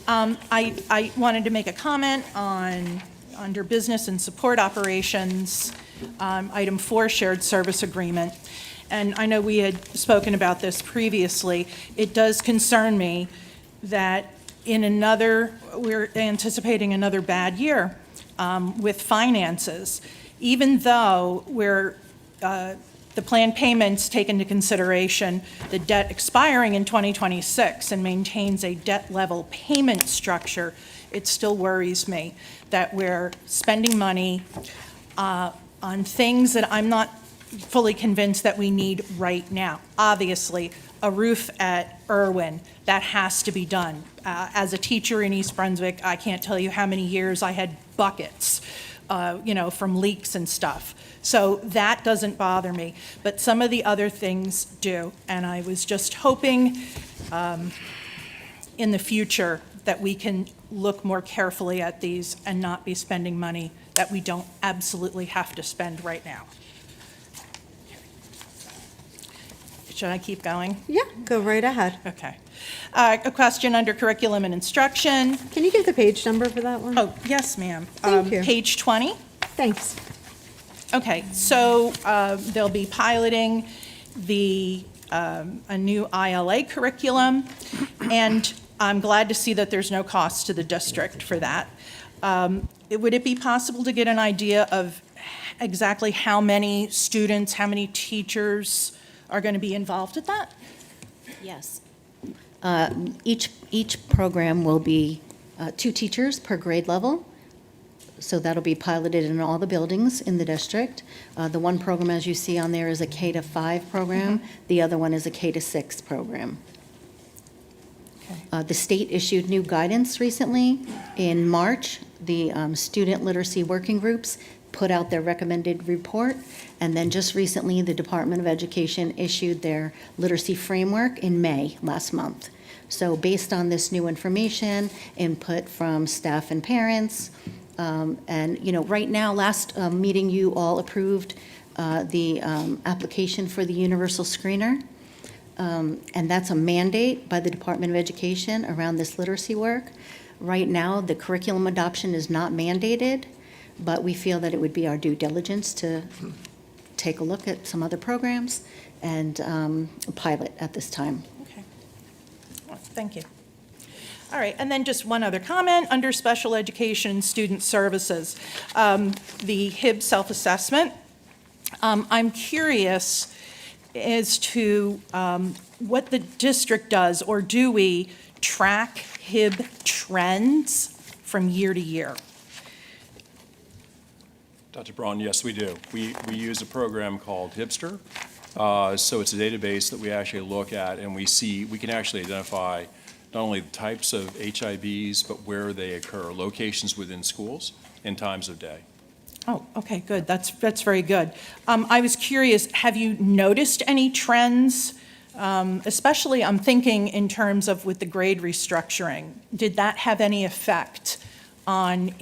Speaker 11: I wanted to make a comment on, under business and support operations, item 4, shared service agreement. And I know we had spoken about this previously. It does concern me that we're anticipating another bad year with finances, even though the planned payments take into consideration the debt expiring in 2026 and maintains a debt level payment structure. It still worries me that we're spending money on things that I'm not fully convinced that we need right now. Obviously, a roof at Irwin, that has to be done. As a teacher in East Brunswick, I can't tell you how many years I had buckets, from leaks and stuff. So that doesn't bother me, but some of the other things do. And I was just hoping in the future that we can look more carefully at these and not be spending money that we don't absolutely have to spend right now. Should I keep going?
Speaker 1: Yeah, go right ahead.
Speaker 11: Okay. A question under curriculum and instruction.
Speaker 1: Can you give the page number for that one?
Speaker 11: Oh, yes, ma'am.
Speaker 1: Thank you.
Speaker 11: Page 20.
Speaker 1: Thanks.
Speaker 11: Okay, so they'll be piloting a new ILA curriculum, and I'm glad to see that there's no cost to the district for that. Would it be possible to get an idea of exactly how many students, how many teachers are going to be involved with that?
Speaker 17: Yes. Each program will be 2 teachers per grade level. So that'll be piloted in all the buildings in the district. The one program, as you see on there, is a K-5 program. The other one is a K-6 program. The state issued new guidance recently. In March, the student literacy working groups put out their recommended report. And then just recently, the Department of Education issued their literacy framework in May last month. So based on this new information, input from staff and parents, and, right now, last meeting, you all approved the application for the universal screener. And that's a mandate by the Department of Education around this literacy work. Right now, the curriculum adoption is not mandated, but we feel that it would be our due diligence to take a look at some other programs and pilot at this time.
Speaker 11: Okay. Well, thank you. All right, and then just one other comment under special education student services, the HIB self-assessment. I'm curious as to what the district does, or do we track HIB trends from year to year?
Speaker 5: Dr. Braun, yes, we do. We use a program called Hipster. So it's a database that we actually look at, and we can actually identify not only the types of HIBs, but where they occur, locations within schools and times of day.
Speaker 11: Oh, okay, good. That's very good. I was curious, have you noticed any trends? Especially, I'm thinking in terms of with the grade restructuring. Did that have any effect on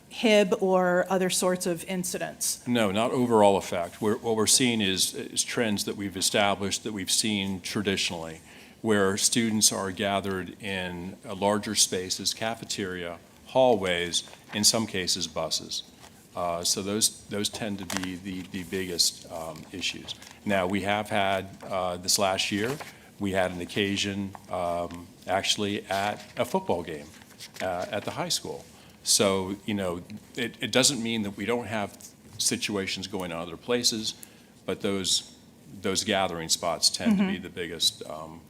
Speaker 11: HIB or other sorts of incidents?
Speaker 5: No, not overall effect. What we're seeing is trends that we've established, that we've seen traditionally, where students are gathered in larger spaces, cafeteria, hallways, in some cases buses. So those tend to be the biggest issues. Now, we have had, this last year, we had an occasion actually at a football game at the high school. So, it doesn't mean that we don't have situations going on other places, but those gathering spots tend to be the biggest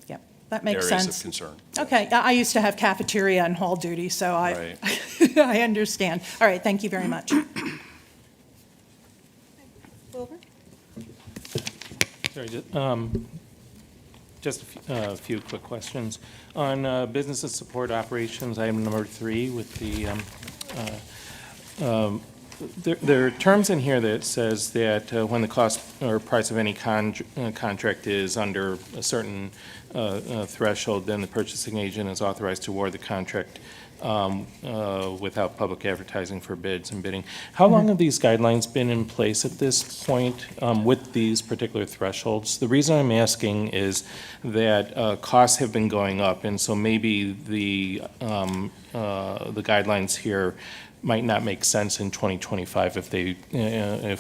Speaker 11: Yep, that makes
Speaker 5: areas
Speaker 11: sense.
Speaker 5: of concern.
Speaker 11: Okay, I used to have cafeteria and hall duty, so
Speaker 5: Right.
Speaker 11: I understand. All right, thank you very much.
Speaker 2: Sorry, just a few quick questions. On business and support operations, item number 3 with the, there are terms in here that says that when the cost or price of any contract is under a certain threshold, then the purchasing agent is authorized to award the contract without public advertising for bids and bidding. How long have these guidelines been in place at this point with these particular thresholds? The reason I'm asking is that costs have been going up, and so maybe the guidelines here might not make sense in 2025 if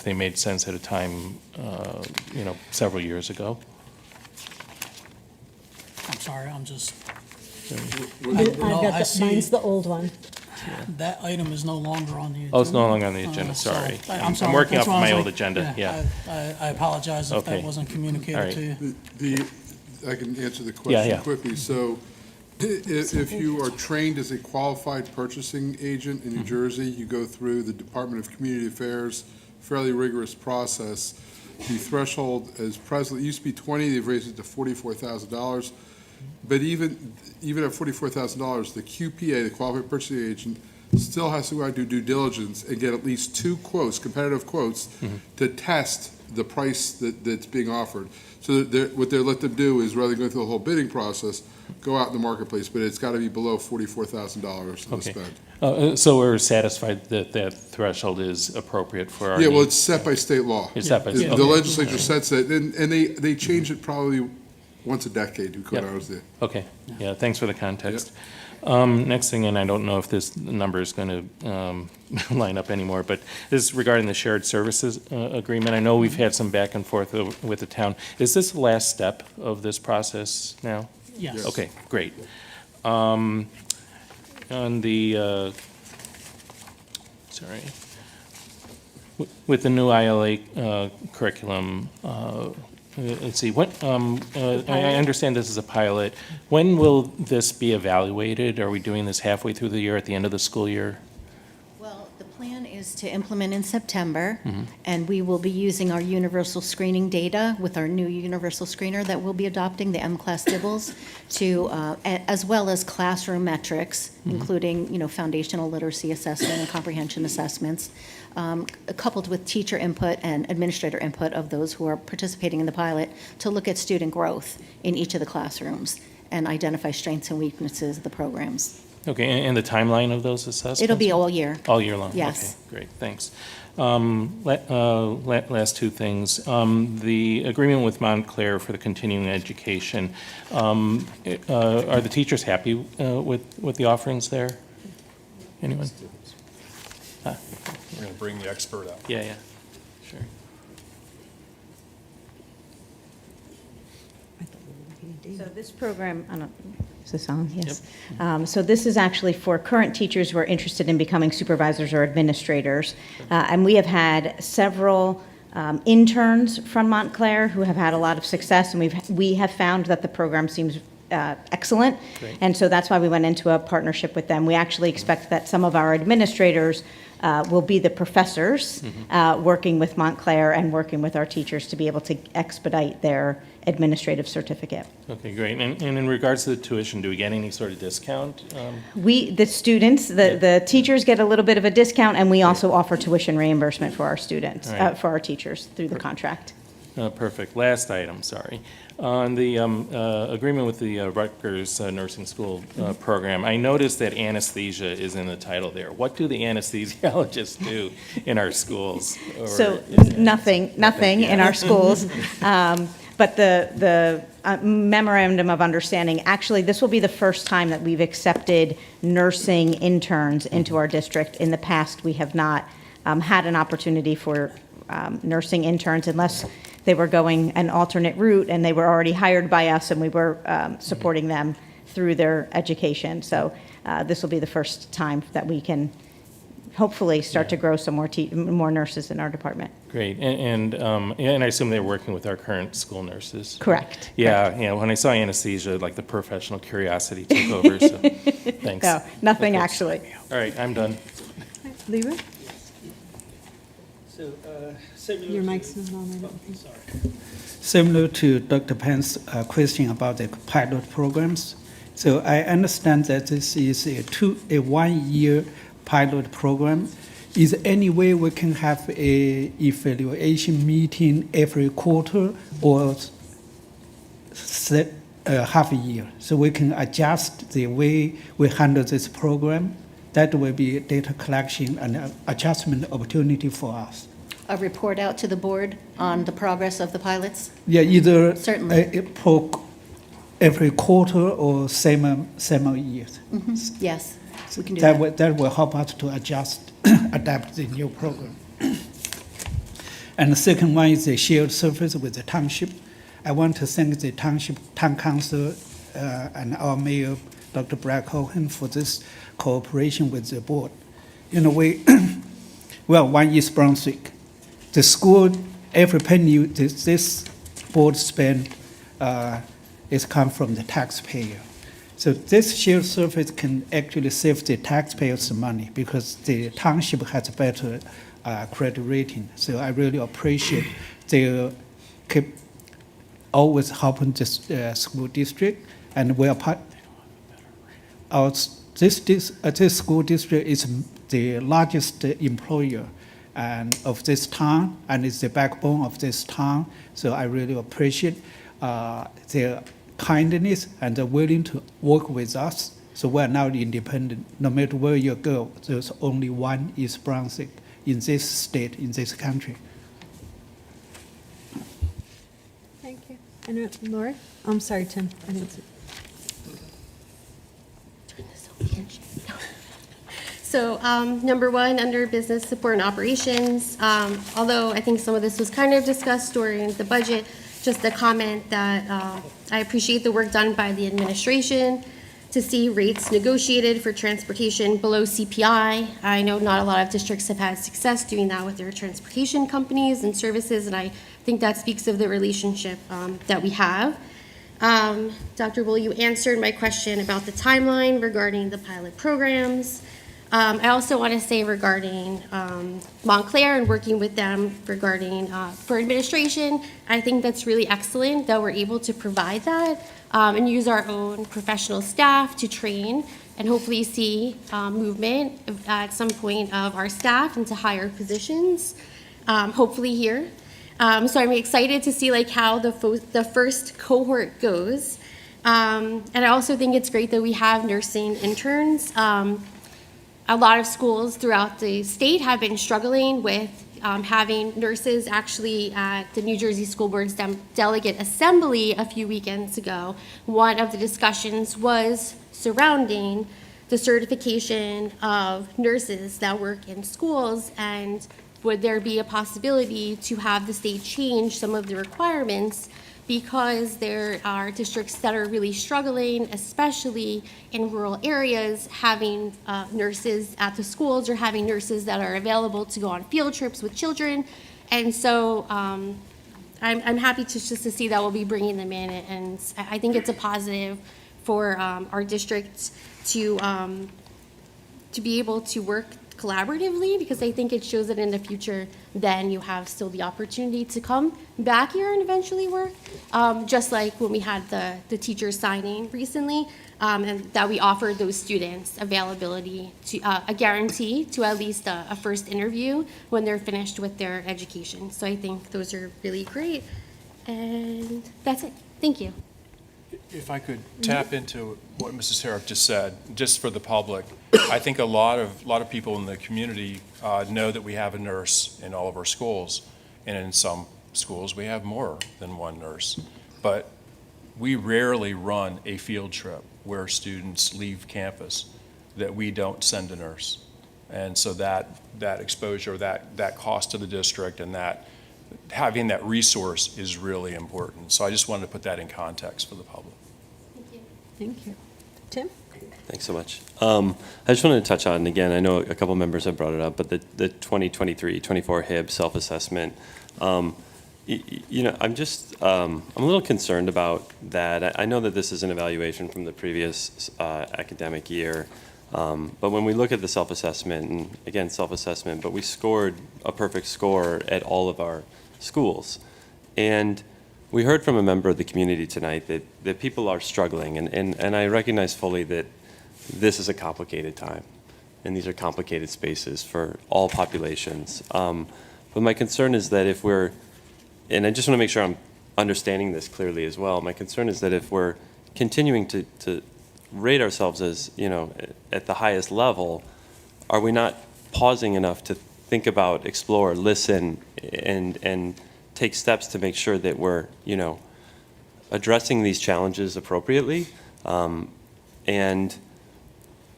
Speaker 2: they made sense at a time, several years ago.
Speaker 15: I'm sorry, I'm just.
Speaker 12: Mine's the old one.
Speaker 15: That item is no longer on the agenda.
Speaker 2: Oh, it's no longer on the agenda, sorry.
Speaker 15: I'm sorry.
Speaker 2: I'm working
Speaker 15: That's
Speaker 2: off
Speaker 15: why I
Speaker 2: my
Speaker 15: was
Speaker 2: old
Speaker 15: like,
Speaker 2: agenda, yeah.
Speaker 15: I apologize if
Speaker 2: Okay.
Speaker 15: that wasn't
Speaker 2: All
Speaker 15: communicated
Speaker 2: right.
Speaker 15: to you.
Speaker 18: I can answer the
Speaker 2: Yeah,
Speaker 18: question
Speaker 2: yeah.
Speaker 18: quickly. So if you are trained as a qualified purchasing agent in New Jersey, you go through the Department of Community Affairs, fairly rigorous process. The threshold is presently, it used to be 20, they've raised it to $44,000. But even at $44,000, the QPA, the Qualified Purchasing Agent, still has to go out and do due diligence and get at least 2 quotes, competitive quotes, to test the price that's being offered. So what they let them do is, rather than going through the whole bidding process, go out in the marketplace, but it's got to be below $44,000 to spend.
Speaker 2: So we're satisfied that that threshold is appropriate for our
Speaker 18: Yeah, well,
Speaker 2: needs?
Speaker 18: it's set by state law.
Speaker 2: It's set by state.
Speaker 18: The
Speaker 2: Okay.
Speaker 18: legislature sets it, and they change it probably once a decade, to quite
Speaker 2: Yep.
Speaker 18: honestly.
Speaker 2: Okay, yeah, thanks for the context. Next thing, and I don't know if this number is going to line up anymore, but this is regarding the shared services agreement. I know we've had some back and forth with the town. Is this the last step of this process now?
Speaker 15: Yes.
Speaker 2: Okay, great. On the, sorry, with the new ILA curriculum, let's see, I understand this is a pilot. When will this be evaluated? Are we doing this halfway through the year, at the end of the school year?
Speaker 17: Well, the plan is to implement in September, and we will be using our universal screening data with our new universal screener that we'll be adopting, the M-Class Dibbles, to, as well as classroom metrics, including, foundational literacy assessment and comprehension assessments, coupled with teacher input and administrator input of those who are participating in the pilot, to look at student growth in each of the classrooms and identify strengths and weaknesses of the programs.
Speaker 2: Okay, and the timeline of those assessments?
Speaker 17: It'll be all year.
Speaker 2: All year long?
Speaker 17: Yes.
Speaker 2: Okay, great, thanks. Last 2 things. The agreement with Montclair for the continuing education, are the teachers happy with the offerings there? Anyone?
Speaker 5: We're going to bring the expert out.
Speaker 2: Yeah, sure.
Speaker 19: So this program, is this on? Yes. So this is actually for current teachers who are interested in becoming supervisors or administrators. And we have had several interns from Montclair who have had a lot of success, and we have found that the program seems excellent.
Speaker 2: Great.
Speaker 19: And so that's why we went into a partnership with them. We actually expect that some of our administrators will be the professors working with Montclair and working with our teachers to be able to expedite their administrative certificate.
Speaker 2: Okay, great. And in regards to the tuition, do we get any sort of discount?
Speaker 19: The students, the teachers get a little bit of a discount, and we also offer tuition reimbursement for our students,
Speaker 2: All right.
Speaker 19: for our teachers through the contract.
Speaker 2: Perfect. Last item, sorry. On the agreement with the Rutgers Nursing School program, I noticed that anesthesia is in the title there. What do the anesthesiologists do in our schools? Or
Speaker 19: So
Speaker 2: is it-
Speaker 19: nothing in our schools. But the memorandum of understanding, actually, this will be the first time that we've accepted nursing interns into our district. In the past, we have not had an opportunity for nursing interns unless they were going an alternate route and they were already hired by us and we were supporting them through their education. So this will be the first time that we can hopefully start to grow some more nurses in our department.
Speaker 2: Great. And I assume they're working with our current school nurses?
Speaker 19: Correct.
Speaker 2: Yeah, when I saw anesthesia, like the professional curiosity took over, so thanks.
Speaker 19: No, nothing actually.
Speaker 2: All right, I'm done.
Speaker 1: Leroy?
Speaker 10: So,
Speaker 1: Your mic's not on, I don't think.
Speaker 10: Similar to Dr. Pan's question about the pilot programs, so I understand that this is a 1-year pilot program. Is there any way we can have a evaluation meeting every quarter or half a year, so we can adjust the way we handle this program? That will be data collection and adjustment opportunity for us.
Speaker 17: A report out to the board on the progress of the pilots?
Speaker 10: Yeah, either
Speaker 17: Certainly.
Speaker 10: Every quarter or same years.
Speaker 17: Yes, we can do that.
Speaker 10: That will help us to adjust, adapt the new program. And the second one is the shared service with the township. I want to thank the township, town council, and our mayor, Dr. Brad Cohen, for this cooperation with the board. One is Brunswick. The school, every penny this board spend is come from the taxpayer. So this shared service can actually save the taxpayers money because the township has a better credit rating. So I really appreciate they keep always helping the school district, and we are part. This school district is the largest employer and of this town, and it's the backbone of this town. So I really appreciate their kindness and they're willing to work with us. So we're now independent. No matter where you go, there's only one East Brunswick in this state, in this country.
Speaker 1: Thank you. And Laura? I'm sorry, Tim. I didn't see.
Speaker 7: So number one, under business support and operations, although I think some of this was kind of discussed during the budget, just a comment that I appreciate the work done by the administration to see rates negotiated for transportation below CPI. I know not a lot of districts have had success doing that with their transportation companies and services, and I think that speaks of the relationship that we have. Dr. Bull, you answered my question about the timeline regarding the pilot programs. I also want to say regarding Montclair and working with them regarding for administration, I think that's really excellent that we're able to provide that and use our own professional staff to train and hopefully see movement at some point of our staff into higher positions, hopefully here. So I'm excited to see like how the first cohort goes. And I also think it's great that we have nursing interns. A lot of schools throughout the state have been struggling with having nurses. Actually, at the New Jersey School Board's Delegate Assembly a few weekends ago, one of the discussions was surrounding the certification of nurses that work in schools, and would there be a possibility to have the state change some of the requirements because there are districts that are really struggling, especially in rural areas, having nurses at the schools or having nurses that are available to go on field trips with children. And so I'm happy just to see that we'll be bringing them in, and I think it's a positive for our district to be able to work collaboratively, because I think it shows that in the future then you have still the opportunity to come back here and eventually work, just like when we had the teacher signing recently, and that we offered those students availability to a guarantee to at least a first interview when they're finished with their education. So I think those are really great, and that's it. Thank you.
Speaker 5: If I could tap into what Mrs. Herrick just said, just for the public, I think a lot of people in the community know that we have a nurse in all of our schools, and in some schools we have more than one nurse. But we rarely run a field trip where students leave campus that we don't send a nurse, and so that exposure, that cost to the district, and that having that resource is really important. So I just wanted to put that in context for the public.
Speaker 1: Thank you. Tim?
Speaker 3: Thanks so much. I just wanted to touch on, again, I know a couple members have brought it up, but the 2023-24 HIB self-assessment, you know, I'm a little concerned about that. I know that this is an evaluation from the previous academic year, but when we look at the self-assessment, and again, self-assessment, but we scored a perfect score at all of our schools. And we heard from a member of the community tonight that people are struggling, and I recognize fully that this is a complicated time, and these are complicated spaces for all populations. But my concern is that if we're, and I just want to make sure I'm understanding this clearly as well, my concern is that if we're continuing to rate ourselves as, you know, at the highest level, are we not pausing enough to think about, explore, listen, and take steps to make sure that we're, you know, addressing these challenges appropriately? And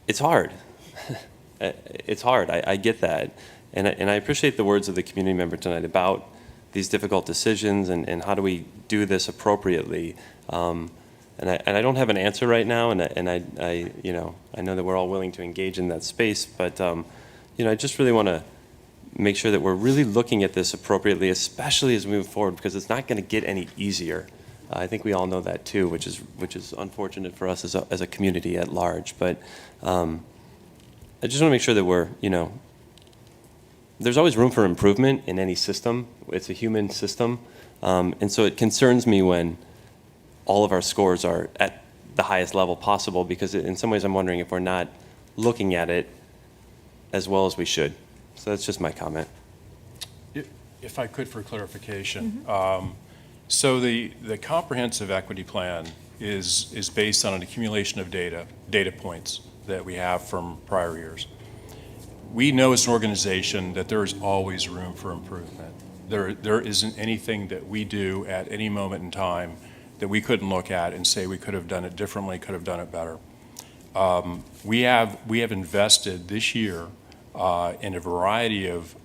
Speaker 3: it's hard. It's hard. I get that. And I appreciate the words of the community member tonight about these difficult decisions and how do we do this appropriately. And I don't have an answer right now, and I you know, I know that we're all willing to engage in that space, but you know, I just really want to make sure that we're really looking at this appropriately, especially as we move forward, because it's not going to get any easier. I think we all know that too, which is unfortunate for us as a community at large. But I just want to make sure that we're, you know, there's always room for improvement in any system. It's a human system. And so it concerns me when all of our scores are at the highest level possible, because in some ways I'm wondering if we're not looking at it as well as we should. So that's just my comment.
Speaker 5: If I could, for clarification. So the comprehensive equity plan is based on an accumulation of data points that we have from prior years. We know as an organization that there is always room for improvement. There isn't anything that we do at any moment in time that we couldn't look at and say we could have done it differently, could have done it better. We have invested this year in a variety of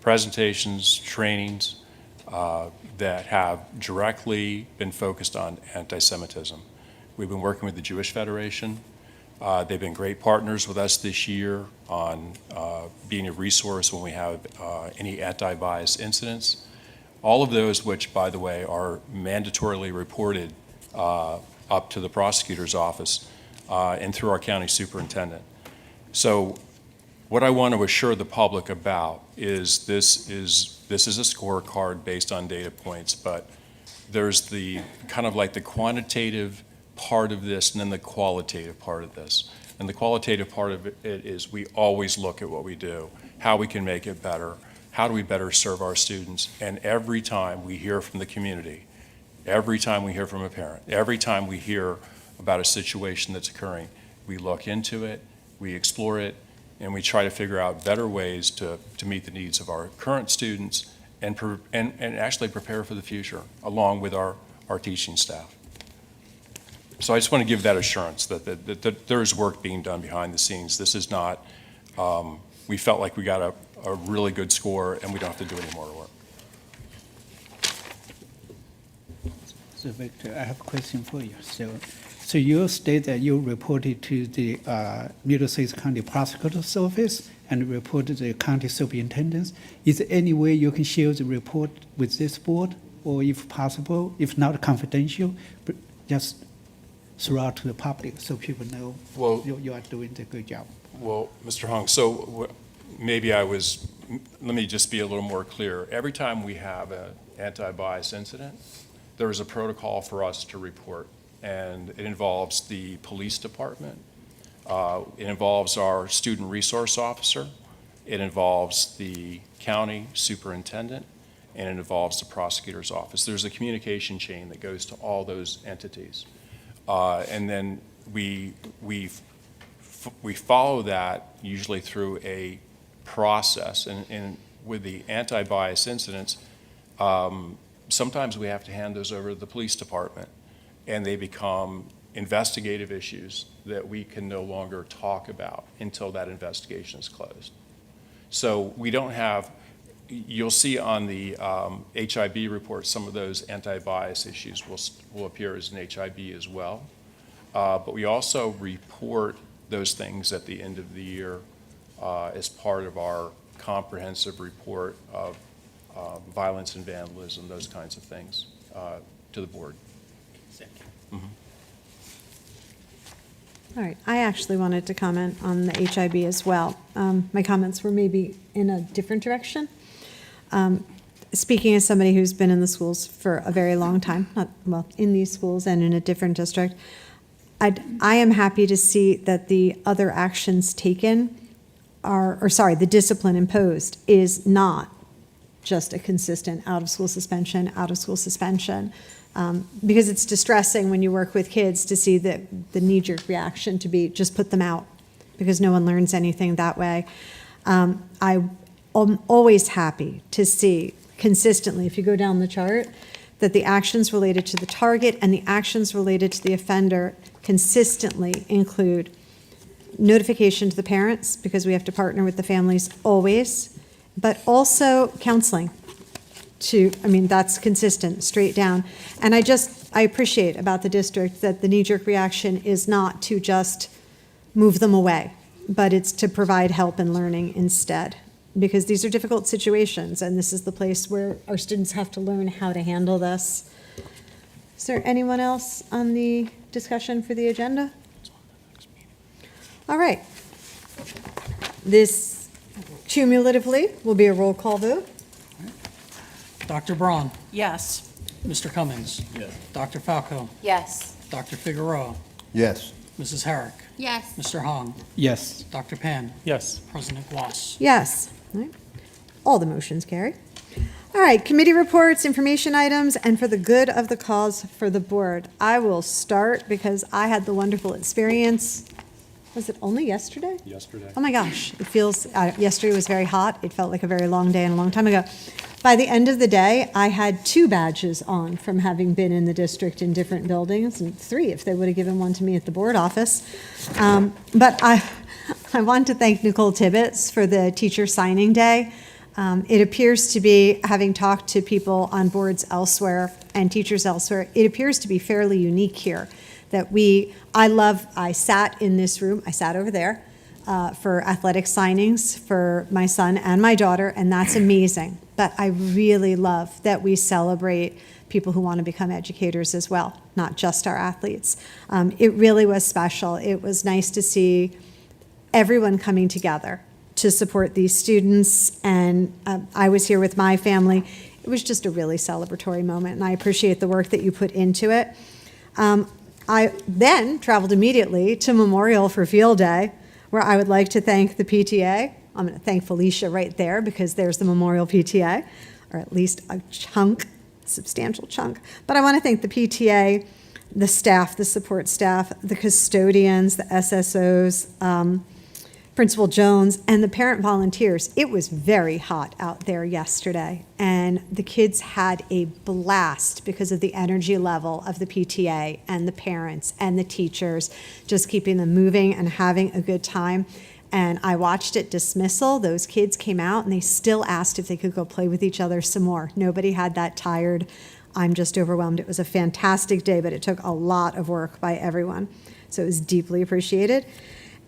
Speaker 5: presentations, trainings that have directly been focused on anti-Semitism. We've been working with the Jewish Federation. They've been great partners with us this year on being a resource when we have any anti-bias incidents. All of those, which, by the way, are mandatorily reported up to the prosecutor's office and through our county superintendent. So what I want to assure the public about is this is a scorecard based on data points, but there's the kind of like the quantitative part of this and then the qualitative part of this. And the qualitative part of it is we always look at what we do, how we can make it better, how do we better serve our students. And every time we hear from the community, every time we hear from a parent, every time we hear about a situation that's occurring, we look into it, we explore it, and we try to figure out better ways to meet the needs of our current students and actually prepare for the future along with our teaching staff. So I just want to give that assurance that there is work being done behind the scenes. This is not, we felt like we got a really good score and we don't have to do any more work.
Speaker 10: So Victor, I have a question for you. So you state that you reported to the Middlesex County Prosecutor's Office and reported to the county superintendents. Is there any way you can share the report with this board, or if possible, if not confidential, just throw out to the public so people know you are doing a good job?
Speaker 5: Well, Mr. Hung, so maybe let me just be a little more clear. Every time we have an anti-bias incident, there is a protocol for us to report, and it involves the police department, it involves our student resource officer, it involves the county superintendent, and it involves the prosecutor's office. There's a communication chain that goes to all those entities. And then we follow that usually through a process. And with the anti-bias incidents, sometimes we have to hand those over to the police department, and they become investigative issues that we can no longer talk about until that investigation is closed. So we don't have, you'll see on the HIB report, some of those anti-bias issues will appear as an HIB as well. But we also report those things at the end of the year as part of our comprehensive report of violence and vandalism, those kinds of things, to the board. Mm-hmm.
Speaker 1: All right, I actually wanted to comment on the HIB as well. My comments were maybe in a different direction. Speaking as somebody who's been in the schools for a very long time, in these schools and in a different district, I am happy to see that the other actions taken the discipline imposed is not just a consistent out-of-school suspension, because it's distressing when you work with kids to see the knee-jerk reaction to be just put them out because no one learns anything that way. I'm always happy to see consistently, if you go down the chart, that the actions related to the target and the actions related to the offender consistently include notification to the parents, because we have to partner with the families always, but also counseling. That's consistent, straight down. And I appreciate about the district that the knee-jerk reaction is not to just move them away, but it's to provide help and learning instead. Because these are difficult situations, and this is the place where our students have to learn how to handle this. Is there anyone else on the discussion for the agenda? All right. This Cumulatively will be a roll call vote.
Speaker 15: Dr. Braun,
Speaker 11: Yes.
Speaker 15: Mr. Cummings. Yes. Dr. Falco,
Speaker 4: Yes.
Speaker 15: Dr. Figueroa,
Speaker 6: Yes.
Speaker 15: Mrs. Herrick,
Speaker 7: Yes.
Speaker 15: Mr. Hong,
Speaker 10: Yes.
Speaker 15: Dr. Pan,
Speaker 2: Yes.
Speaker 15: President Gloss.
Speaker 1: Yes. All right. All the motions carry. All right, committee reports, information items, and for the good of the cause for the board. I will start because I had the wonderful experience. Was it only yesterday?
Speaker 5: Yesterday.
Speaker 1: Oh my gosh, it feels, yesterday was very hot. It felt like a very long day and a long time ago. By the end of the day, I had 2 badges on from having been in the district in different buildings, and 3 if they would have given one to me at the board office. But I want to thank Nicole Tibbetts for the teacher signing day. It appears to be, having talked to people on boards elsewhere and teachers elsewhere, it appears to be fairly unique here. That I sat in this room, I sat over there for athletic signings for my son and my daughter, and that's amazing. But I really love that we celebrate people who want to become educators as well, not just our athletes. It really was special. It was nice to see everyone coming together to support these students, and I was here with my family. It was just a really celebratory moment, and I appreciate the work that you put into it. I then traveled immediately to Memorial for Field Day, where I would like to thank the PTA. I'm going to thank Felicia right there because there's the Memorial PTA, or at least a chunk, substantial chunk. But I want to thank the PTA, the staff, the support staff, the custodians, the SSOs, Principal Jones, and the parent volunteers. It was very hot out there yesterday, and the kids had a blast because of the energy level of the PTA and the parents and the teachers, just keeping them moving and having a good time. And I watched at dismissal. Those kids came out, and they still asked if they could go play with each other some more. Nobody had that tired. I'm just overwhelmed. It was a fantastic day, but it took a lot of work by everyone. So it was deeply appreciated.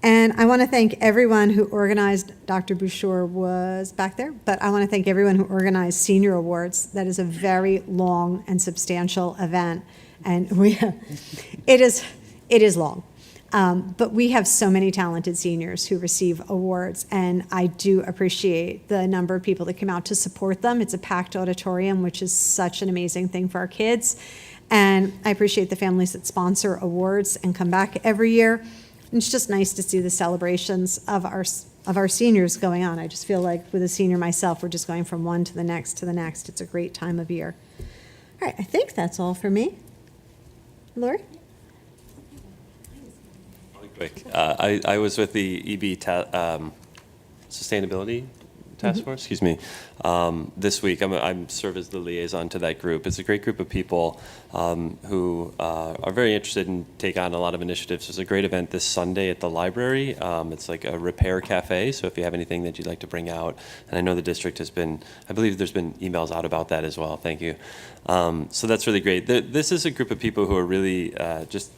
Speaker 1: And I want to thank everyone who organized, Dr. Bouchard was back there, but I want to thank everyone who organized senior awards. That is a very long and substantial event. And it is long. But we have so many talented seniors who receive awards, and I do appreciate the number of people that came out to support them. It's a packed auditorium, which is such an amazing thing for our kids. And I appreciate the families that sponsor awards and come back every year. It's just nice to see the celebrations of our seniors going on. I just feel like with a senior myself, we're just going from one to the next to the next. It's a great time of year. All right, I think that's all for me. Lori?
Speaker 20: Really quick. I was with the EB Sustainability Task Force, excuse me, this week. I'm serve as the liaison to that group. It's a great group of people who are very interested in take on a lot of initiatives. There's a great event this Sunday at the library. It's like a repair cafe, so if you have anything that you'd like to bring out, and I know the district has been, I believe there's been emails out about that as well. Thank you. So that's really great. This is a group of people who are really just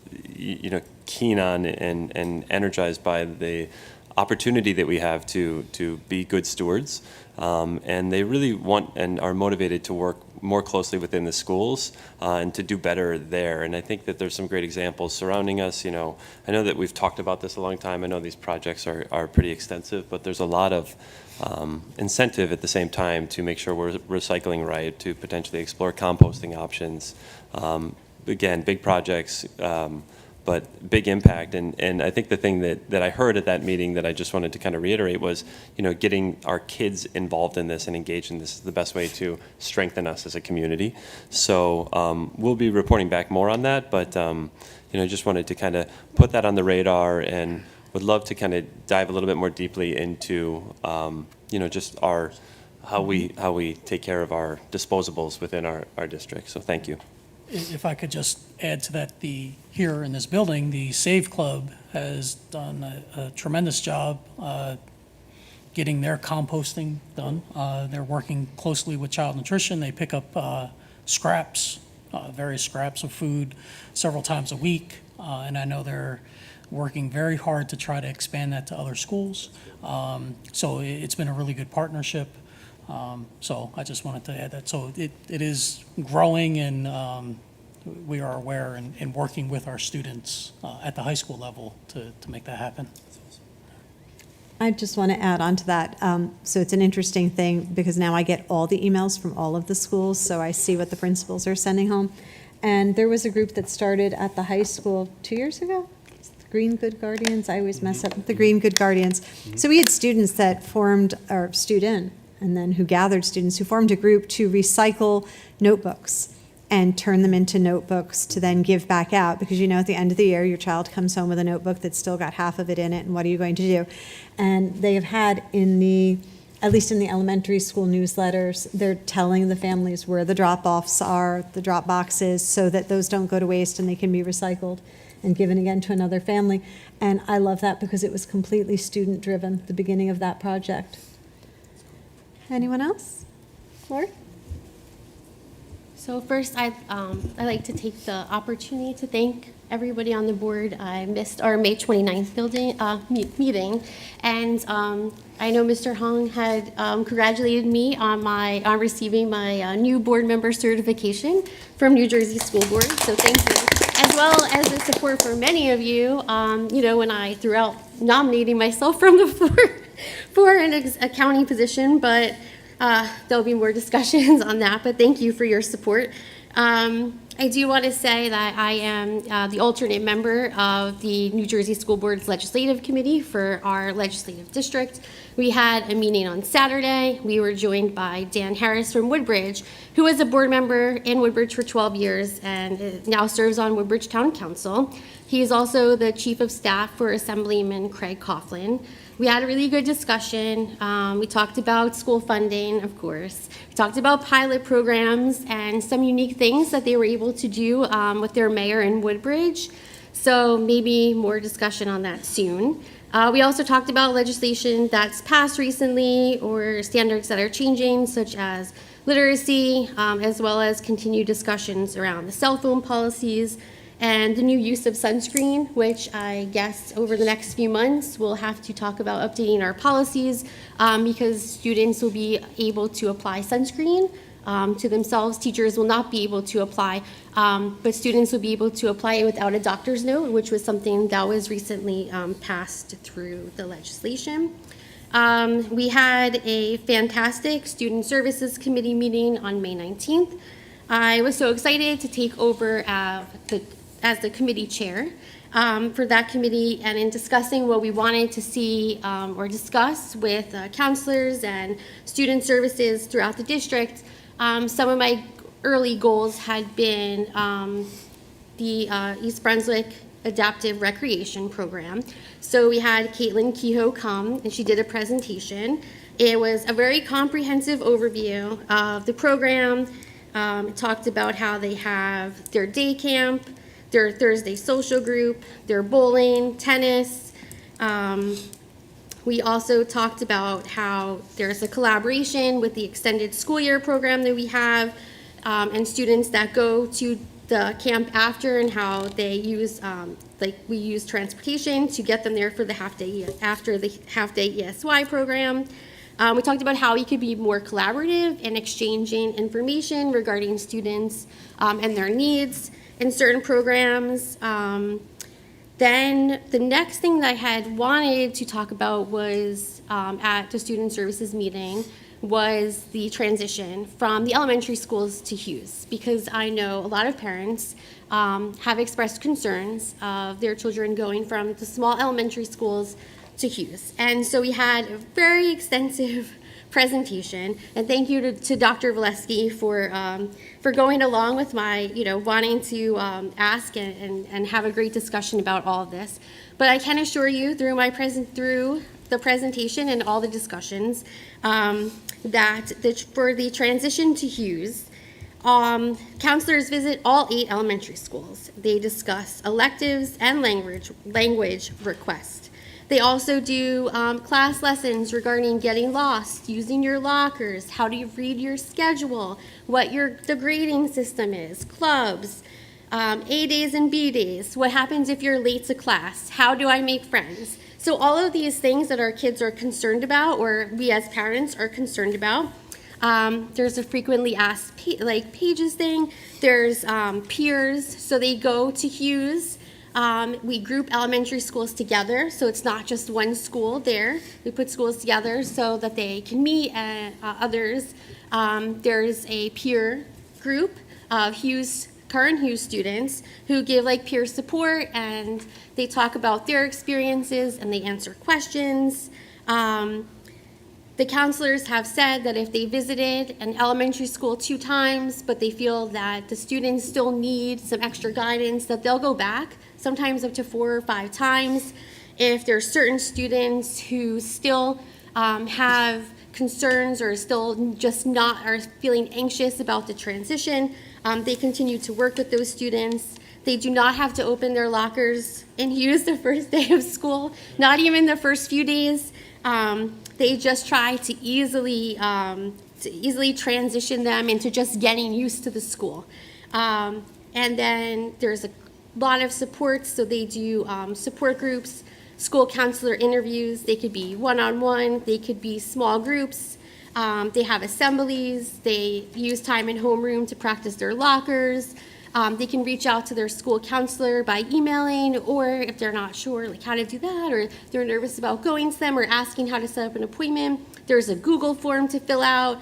Speaker 20: keen on and energized by the opportunity that we have to be good stewards, and they really want and are motivated to work more closely within the schools and to do better there. And I think that there's some great examples surrounding us. I know that we've talked about this a long time. I know these projects are pretty extensive, but there's a lot of incentive at the same time to make sure we're recycling right, to potentially explore composting options. Again, big projects, but big impact. And I think the thing that I heard at that meeting that I just wanted to kind of reiterate was, getting our kids involved in this and engaged in this is the best way to strengthen us as a community. So we'll be reporting back more on that, but just wanted to kind of put that on the radar and would love to kind of dive a little bit more deeply into, just how we take care of our disposables within our district. So thank you.
Speaker 15: If I could just add to that, here in this building, the Save Club has done a tremendous job getting their composting done. They're working closely with Child Nutrition. They pick up scraps, various scraps of food several times a week, and I know they're working very hard to try to expand that to other schools. So it's been a really good partnership. So I just wanted to add that. So it is growing, and we are aware and working with our students at the high school level to make that happen.
Speaker 1: I just want to add on to that. So it's an interesting thing because now I get all the emails from all of the schools, so I see what the principals are sending home. And there was a group that started at the high school 2 years ago. It's the Green Good Guardians. I always mess up with the Green Good Guardians. So we had students that formed, or student, and then who gathered students who formed a group to recycle notebooks and turn them into notebooks to then give back out, because you know at the end of the year your child comes home with a notebook that's still got half of it in it, and what are you going to do? And they have had at least in the elementary school newsletters, they're telling the families where the drop-offs are, the drop boxes, so that those don't go to waste and they can be recycled and given again to another family. And I love that because it was completely student-driven, the beginning of that project. Anyone else? Lori?
Speaker 7: So first, I'd like to take the opportunity to thank everybody on the board. I missed our May 29th meeting, and I know Mr. Hong had congratulated me on receiving my new board member certification from New Jersey School Board, so thank you. As well as the support for many of you, when I threw out nominating myself from the floor for a county position, but there'll be more discussions on that, but thank you for your support. I do want to say that I am the alternate member of the New Jersey School Board's Legislative Committee for our legislative district. We had a meeting on Saturday. We were joined by Dan Harris from Woodbridge, who was a board member in Woodbridge for 12 years and now serves on Woodbridge Town Council. He is also the Chief of Staff for Assemblyman Craig Coughlin. We had a really good discussion. We talked about school funding, of course. We talked about pilot programs and some unique things that they were able to do with their mayor in Woodbridge. So maybe more discussion on that soon. We also talked about legislation that's passed recently or standards that are changing, such as literacy, as well as continued discussions around the cell phone policies and the new use of sunscreen, which I guess over the next few months we'll have to talk about updating our policies because students will be able to apply sunscreen to themselves. Teachers will not be able to apply, but students will be able to apply it without a doctor's note, which was something that was recently passed through the legislation. We had a fantastic Student Services Committee meeting on May 19th. I was so excited to take over as the committee chair for that committee, and in discussing what we wanted to see or discuss with counselors and student services throughout the district. Some of my early goals had been the East Brunswick Adaptive Recreation Program. So we had Caitlin Kehoe come, and she did a presentation. It was a very comprehensive overview of the program. It talked about how they have their day camp, their Thursday social group, their bowling, tennis. We also talked about how there's a collaboration with the extended school year program that we have, and students that go to the camp after, and how they use, we use transportation to get them there for the half-day, after the half-day ESY program. We talked about how we could be more collaborative in exchanging information regarding students and their needs in certain programs. Then the next thing that I had wanted to talk about was at the Student Services meeting was the transition from the elementary schools to Hughes, because I know a lot of parents have expressed concerns of their children going from the small elementary schools to Hughes. And so we had a very extensive presentation, and thank you to Dr. Valesky for going along with my, wanting to ask and have a great discussion about all of this. But I can assure you through the presentation and all the discussions that for the transition to Hughes, counselors visit all 8 elementary schools. They discuss electives and language requests. They also do class lessons regarding getting lost, using your lockers, how do you read your schedule, what the grading system is, clubs, A days and B days, what happens if you're late to class, how do I make friends? So all of these things that our kids are concerned about, or we as parents are concerned about. There's a frequently asked pages thing. There's peers, so they go to Hughes. We group elementary schools together, so it's not just one school there. We put schools together so that they can meet others. There's a peer group of current Hughes students who give like peer support, and they talk about their experiences and they answer questions. The counselors have said that if they visited an elementary school 2 times, but they feel that the students still need some extra guidance, that they'll go back, sometimes up to 4 or 5 times. If there are certain students who still have concerns or still just are feeling anxious about the transition, they continue to work with those students. They do not have to open their lockers in Hughes the first day of school, not even the first few days. They just try to easily transition them into just getting used to the school. And then there's a lot of supports, so they do support groups, school counselor interviews. They could be one-on-one, they could be small groups. They have assemblies. They use time in homeroom to practice their lockers. They can reach out to their school counselor by emailing, or if they're not sure like how to do that, or they're nervous about going to them or asking how to set up an appointment, there's a Google form to fill out.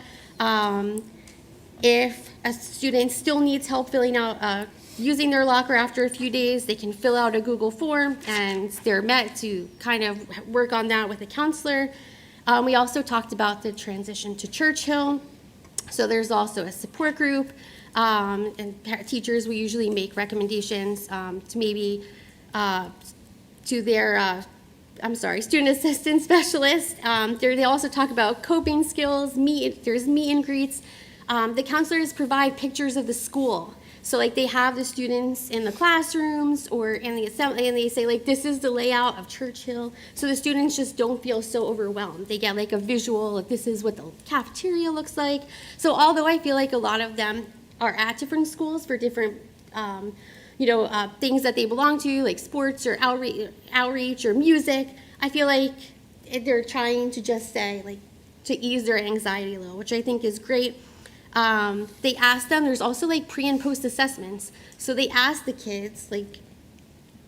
Speaker 7: If a student still needs help filling out, using their locker after a few days, they can fill out a Google form, and they're met to kind of work on that with a counselor. We also talked about the transition to Churchill. So there's also a support group. And teachers, we usually make recommendations to maybe to their, student assistant specialist. They also talk about coping skills, there's meet and greets. The counselors provide pictures of the school. So like they have the students in the classrooms or in the assembly, and they say like, this is the layout of Churchill. So the students just don't feel so overwhelmed. They get like a visual, like this is what the cafeteria looks like. So although I feel like a lot of them are at different schools for different, things that they belong to, like sports or outreach or music, I feel like they're trying to just say, like, to ease their anxiety a little, which I think is great. They ask them, there's also like pre and post assessments. So they ask the kids, like,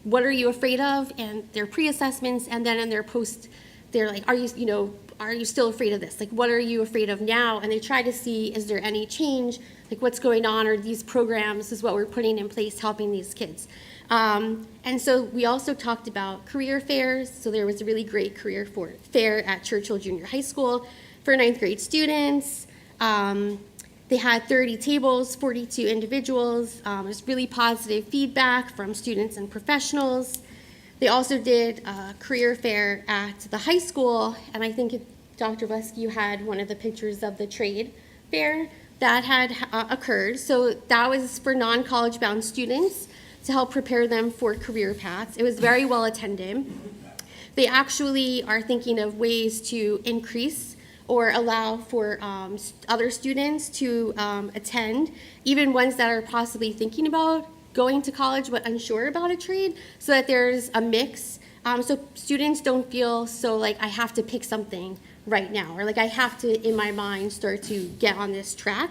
Speaker 7: what are you afraid of? And their pre-assessments, and then in their post, they're like, are you still afraid of this? Like, what are you afraid of now? And they try to see, is there any change? Like, what's going on? Or these programs is what we're putting in place helping these kids. And so we also talked about career fairs. So there was a really great career fair at Churchill Junior High School for 9th grade students. They had 30 tables, 42 individuals. There's really positive feedback from students and professionals. They also did a career fair at the high school, and I think Dr. Busk, you had one of the pictures of the trade fair that had occurred. So that was for non-college bound students to help prepare them for career paths. It was very well attended. They actually are thinking of ways to increase or allow for other students to attend, even ones that are possibly thinking about going to college but unsure about a trade, so that there's a mix. So students don't feel so like I have to pick something right now, or like I have to, in my mind, start to get on this track.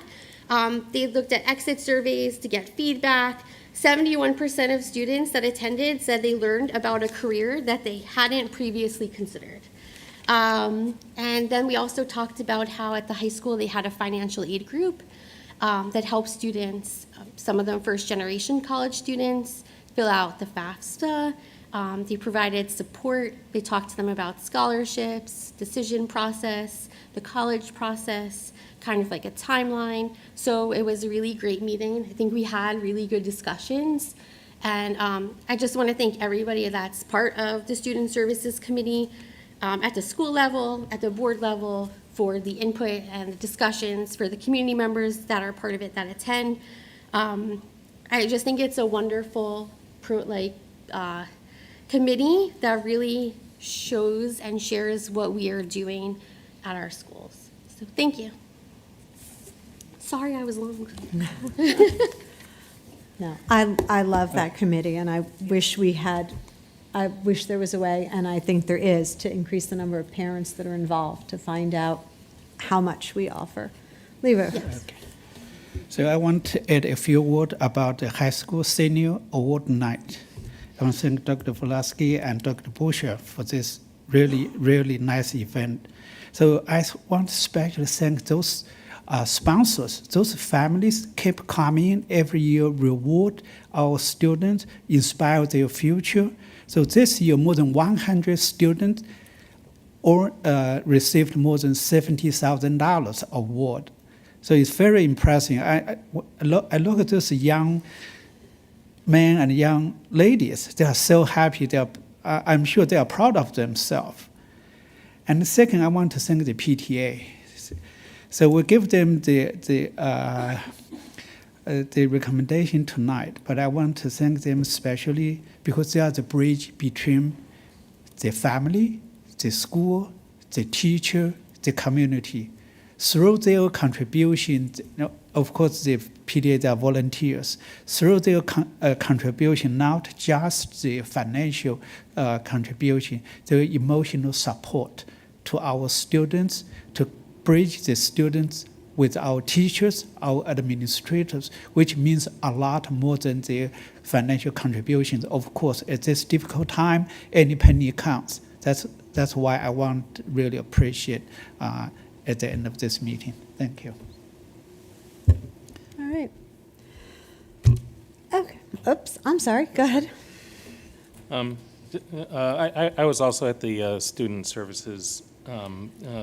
Speaker 7: They looked at exit surveys to get feedback. 71% of students that attended said they learned about a career that they hadn't previously considered. And then we also talked about how at the high school they had a financial aid group that helps students, some of them first-generation college students, fill out the FAFSA. They provided support. They talked to them about scholarships, decision process, the college process, kind of like a timeline. So it was a really great meeting. I think we had really good discussions. And I just want to thank everybody that's part of the Student Services Committee at the school level, at the board level, for the input and the discussions, for the community members that are part of it that attend. I just think it's a wonderful committee that really shows and shares what we are doing at our schools. So thank you. Sorry I was long.
Speaker 1: No, I love that committee, and I wish there was a way, and I think there is, to increase the number of parents that are involved to find out how much we offer. Lever.
Speaker 10: Okay. So I want to add a few words about the high school senior award night. I want to thank Dr. Volaski and Dr. Busher for this really, really nice event. So I want to especially thank those sponsors, those families keep coming every year, reward our students, inspire their future. So this year, more than 100 students all received more than $70,000 award. So it's very impressive. I look at those young men and young ladies. They are so happy. I'm sure they are proud of themselves. And second, I want to thank the PTA. So we give them the recommendation tonight, but I want to thank them especially because they are the bridge between the family, the school, the teacher, the community. Through their contribution, of course, the PTA, they are volunteers. Through their contribution, not just the financial contribution, their emotional support to our students, to bridge the students with our teachers, our administrators, which means a lot more than their financial contributions. Of course, at this difficult time, any penny counts. That's why I want to really appreciate at the end of this meeting. Thank you.
Speaker 1: All right. Okay. Oops, I'm sorry. Go ahead.
Speaker 2: I was also at the Student Services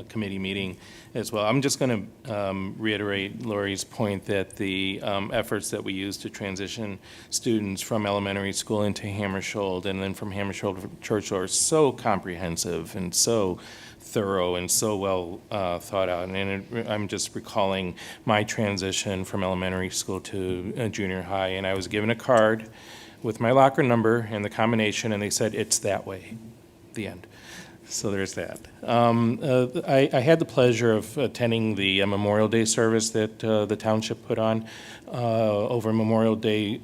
Speaker 2: Committee meeting as well. I'm just going to reiterate Lori's point that the efforts that we use to transition students from elementary school into Hammersholt and then from Hammersholt to Churchill are so comprehensive and so thorough and so well thought out. And I'm just recalling my transition from elementary school to junior high, and I was given a card with my locker number and the combination, and they said, "It's that way." The end. So there's that. I had the pleasure of attending the Memorial Day service that the township put on over Memorial Day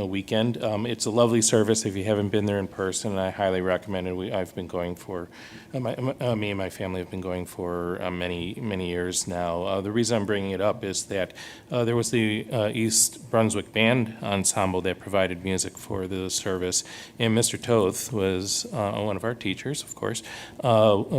Speaker 2: weekend. It's a lovely service if you haven't been there in person, and I highly recommend it. I've been going for, me and my family have been going for many years now. The reason I'm bringing it up is that there was the East Brunswick Band Ensemble that provided music for the service, and Mr. Toth was one of our teachers, of course,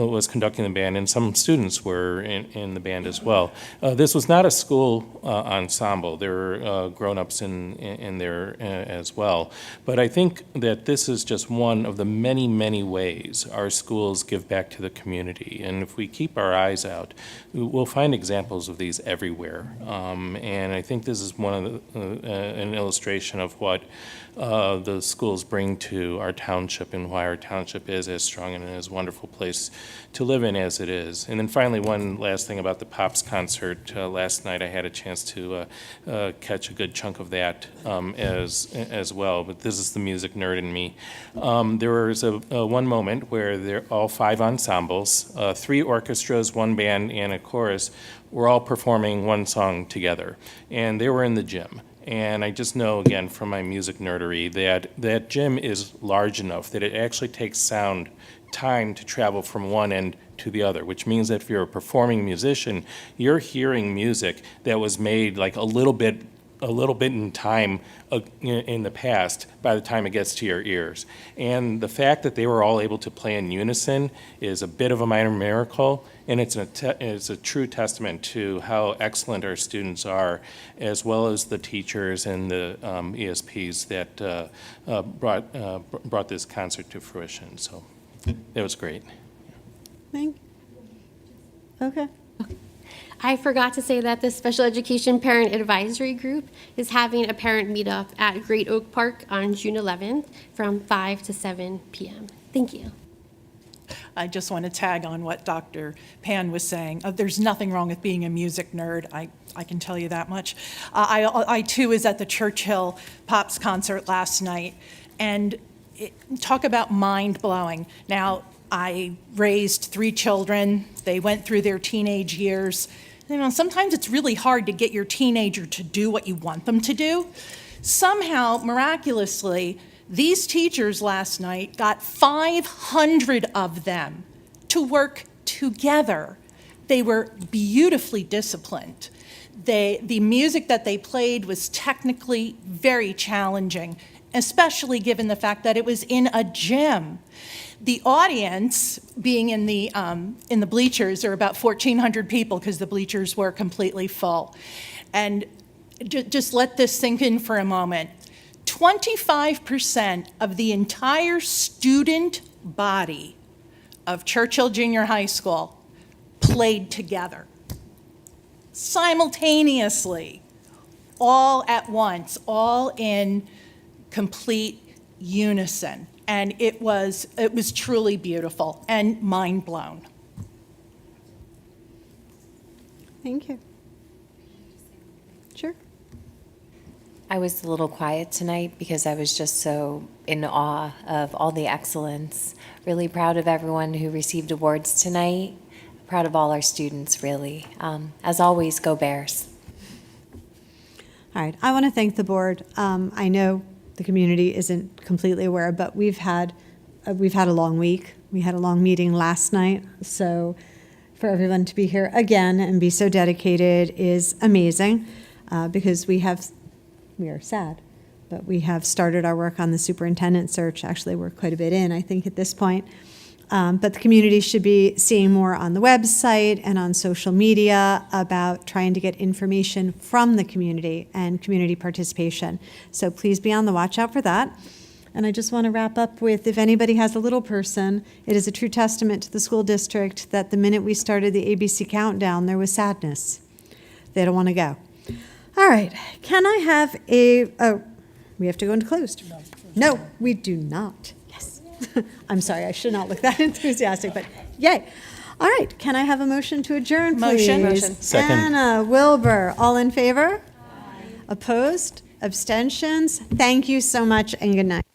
Speaker 2: was conducting the band, and some students were in the band as well. This was not a school ensemble. There were grown-ups in there as well. But I think that this is just one of the many ways our schools give back to the community. And if we keep our eyes out, we'll find examples of these everywhere. And I think this is one of an illustration of what the schools bring to our township and why our township is as strong and as wonderful place to live in as it is. And then finally, one last thing about the Pops concert. Last night I had a chance to catch a good chunk of that as well, but this is the music nerd in me. There was one moment where all 5 ensembles, 3 orchestras, 1 band, and a chorus were all performing one song together, and they were in the gym. And I just know, again, from my music nerdery, that gym is large enough that it actually takes sound time to travel from one end to the other, which means that if you're a performing musician, you're hearing music that was made like a little bit in time in the past by the time it gets to your ears. And the fact that they were all able to play in unison is a bit of a minor miracle, and it's a true testament to how excellent our students are, as well as the teachers and the ESPs that brought this concert to fruition. So it was great.
Speaker 1: Thank you. Okay.
Speaker 7: I forgot to say that the Special Education Parent Advisory Group is having a parent meetup at Great Oak Park on June 11th from 5 to 7 p.m. Thank you.
Speaker 11: I just want to tag on what Dr. Pan was saying. There's nothing wrong with being a music nerd. I can tell you that much. I too was at the Churchill Pops concert last night, and talk about mind-blowing. Now, I raised 3 children. They went through their teenage years. You know, sometimes it's really hard to get your teenager to do what you want them to do. Somehow, miraculously, these teachers last night got 500 of them to work together. They were beautifully disciplined. The music that they played was technically very challenging, especially given the fact that it was in a gym. The audience, being in the bleachers, are about 1,400 people because the bleachers were completely full. And just let this sink in for a moment. 25% of the entire student body of Churchill Junior High School played together, simultaneously, all at once, all in complete unison. And it was truly beautiful and mind blown.
Speaker 1: Thank you. Sure.
Speaker 9: I was a little quiet tonight because I was just so in awe of all the excellence. Really proud of everyone who received awards tonight. Proud of all our students, really. As always, go Bears.
Speaker 1: All right, I want to thank the board. I know the community isn't completely aware, but we've had a long week. We had a long meeting last night, so for everyone to be here again and be so dedicated is amazing, because we are sad, but we have started our work on the superintendent search. Actually, we're quite a bit in, I think, at this point. But the community should be seeing more on the website and on social media about trying to get information from the community and community participation. So please be on the watch out for that. And I just want to wrap up with, if anybody has a little person, it is a true testament to the school district that the minute we started the ABC countdown, there was sadness. They don't want to go. All right, can I have we have to go into closed. No, we do not. Yes. I'm sorry, I should not look that enthusiastic, but yay. All right, can I have a motion to adjourn, please?
Speaker 11: Motion.
Speaker 2: Second.
Speaker 1: Anna, Wilbur, all in favor? Aye. Opposed? Abstentions? Thank you so much and good night.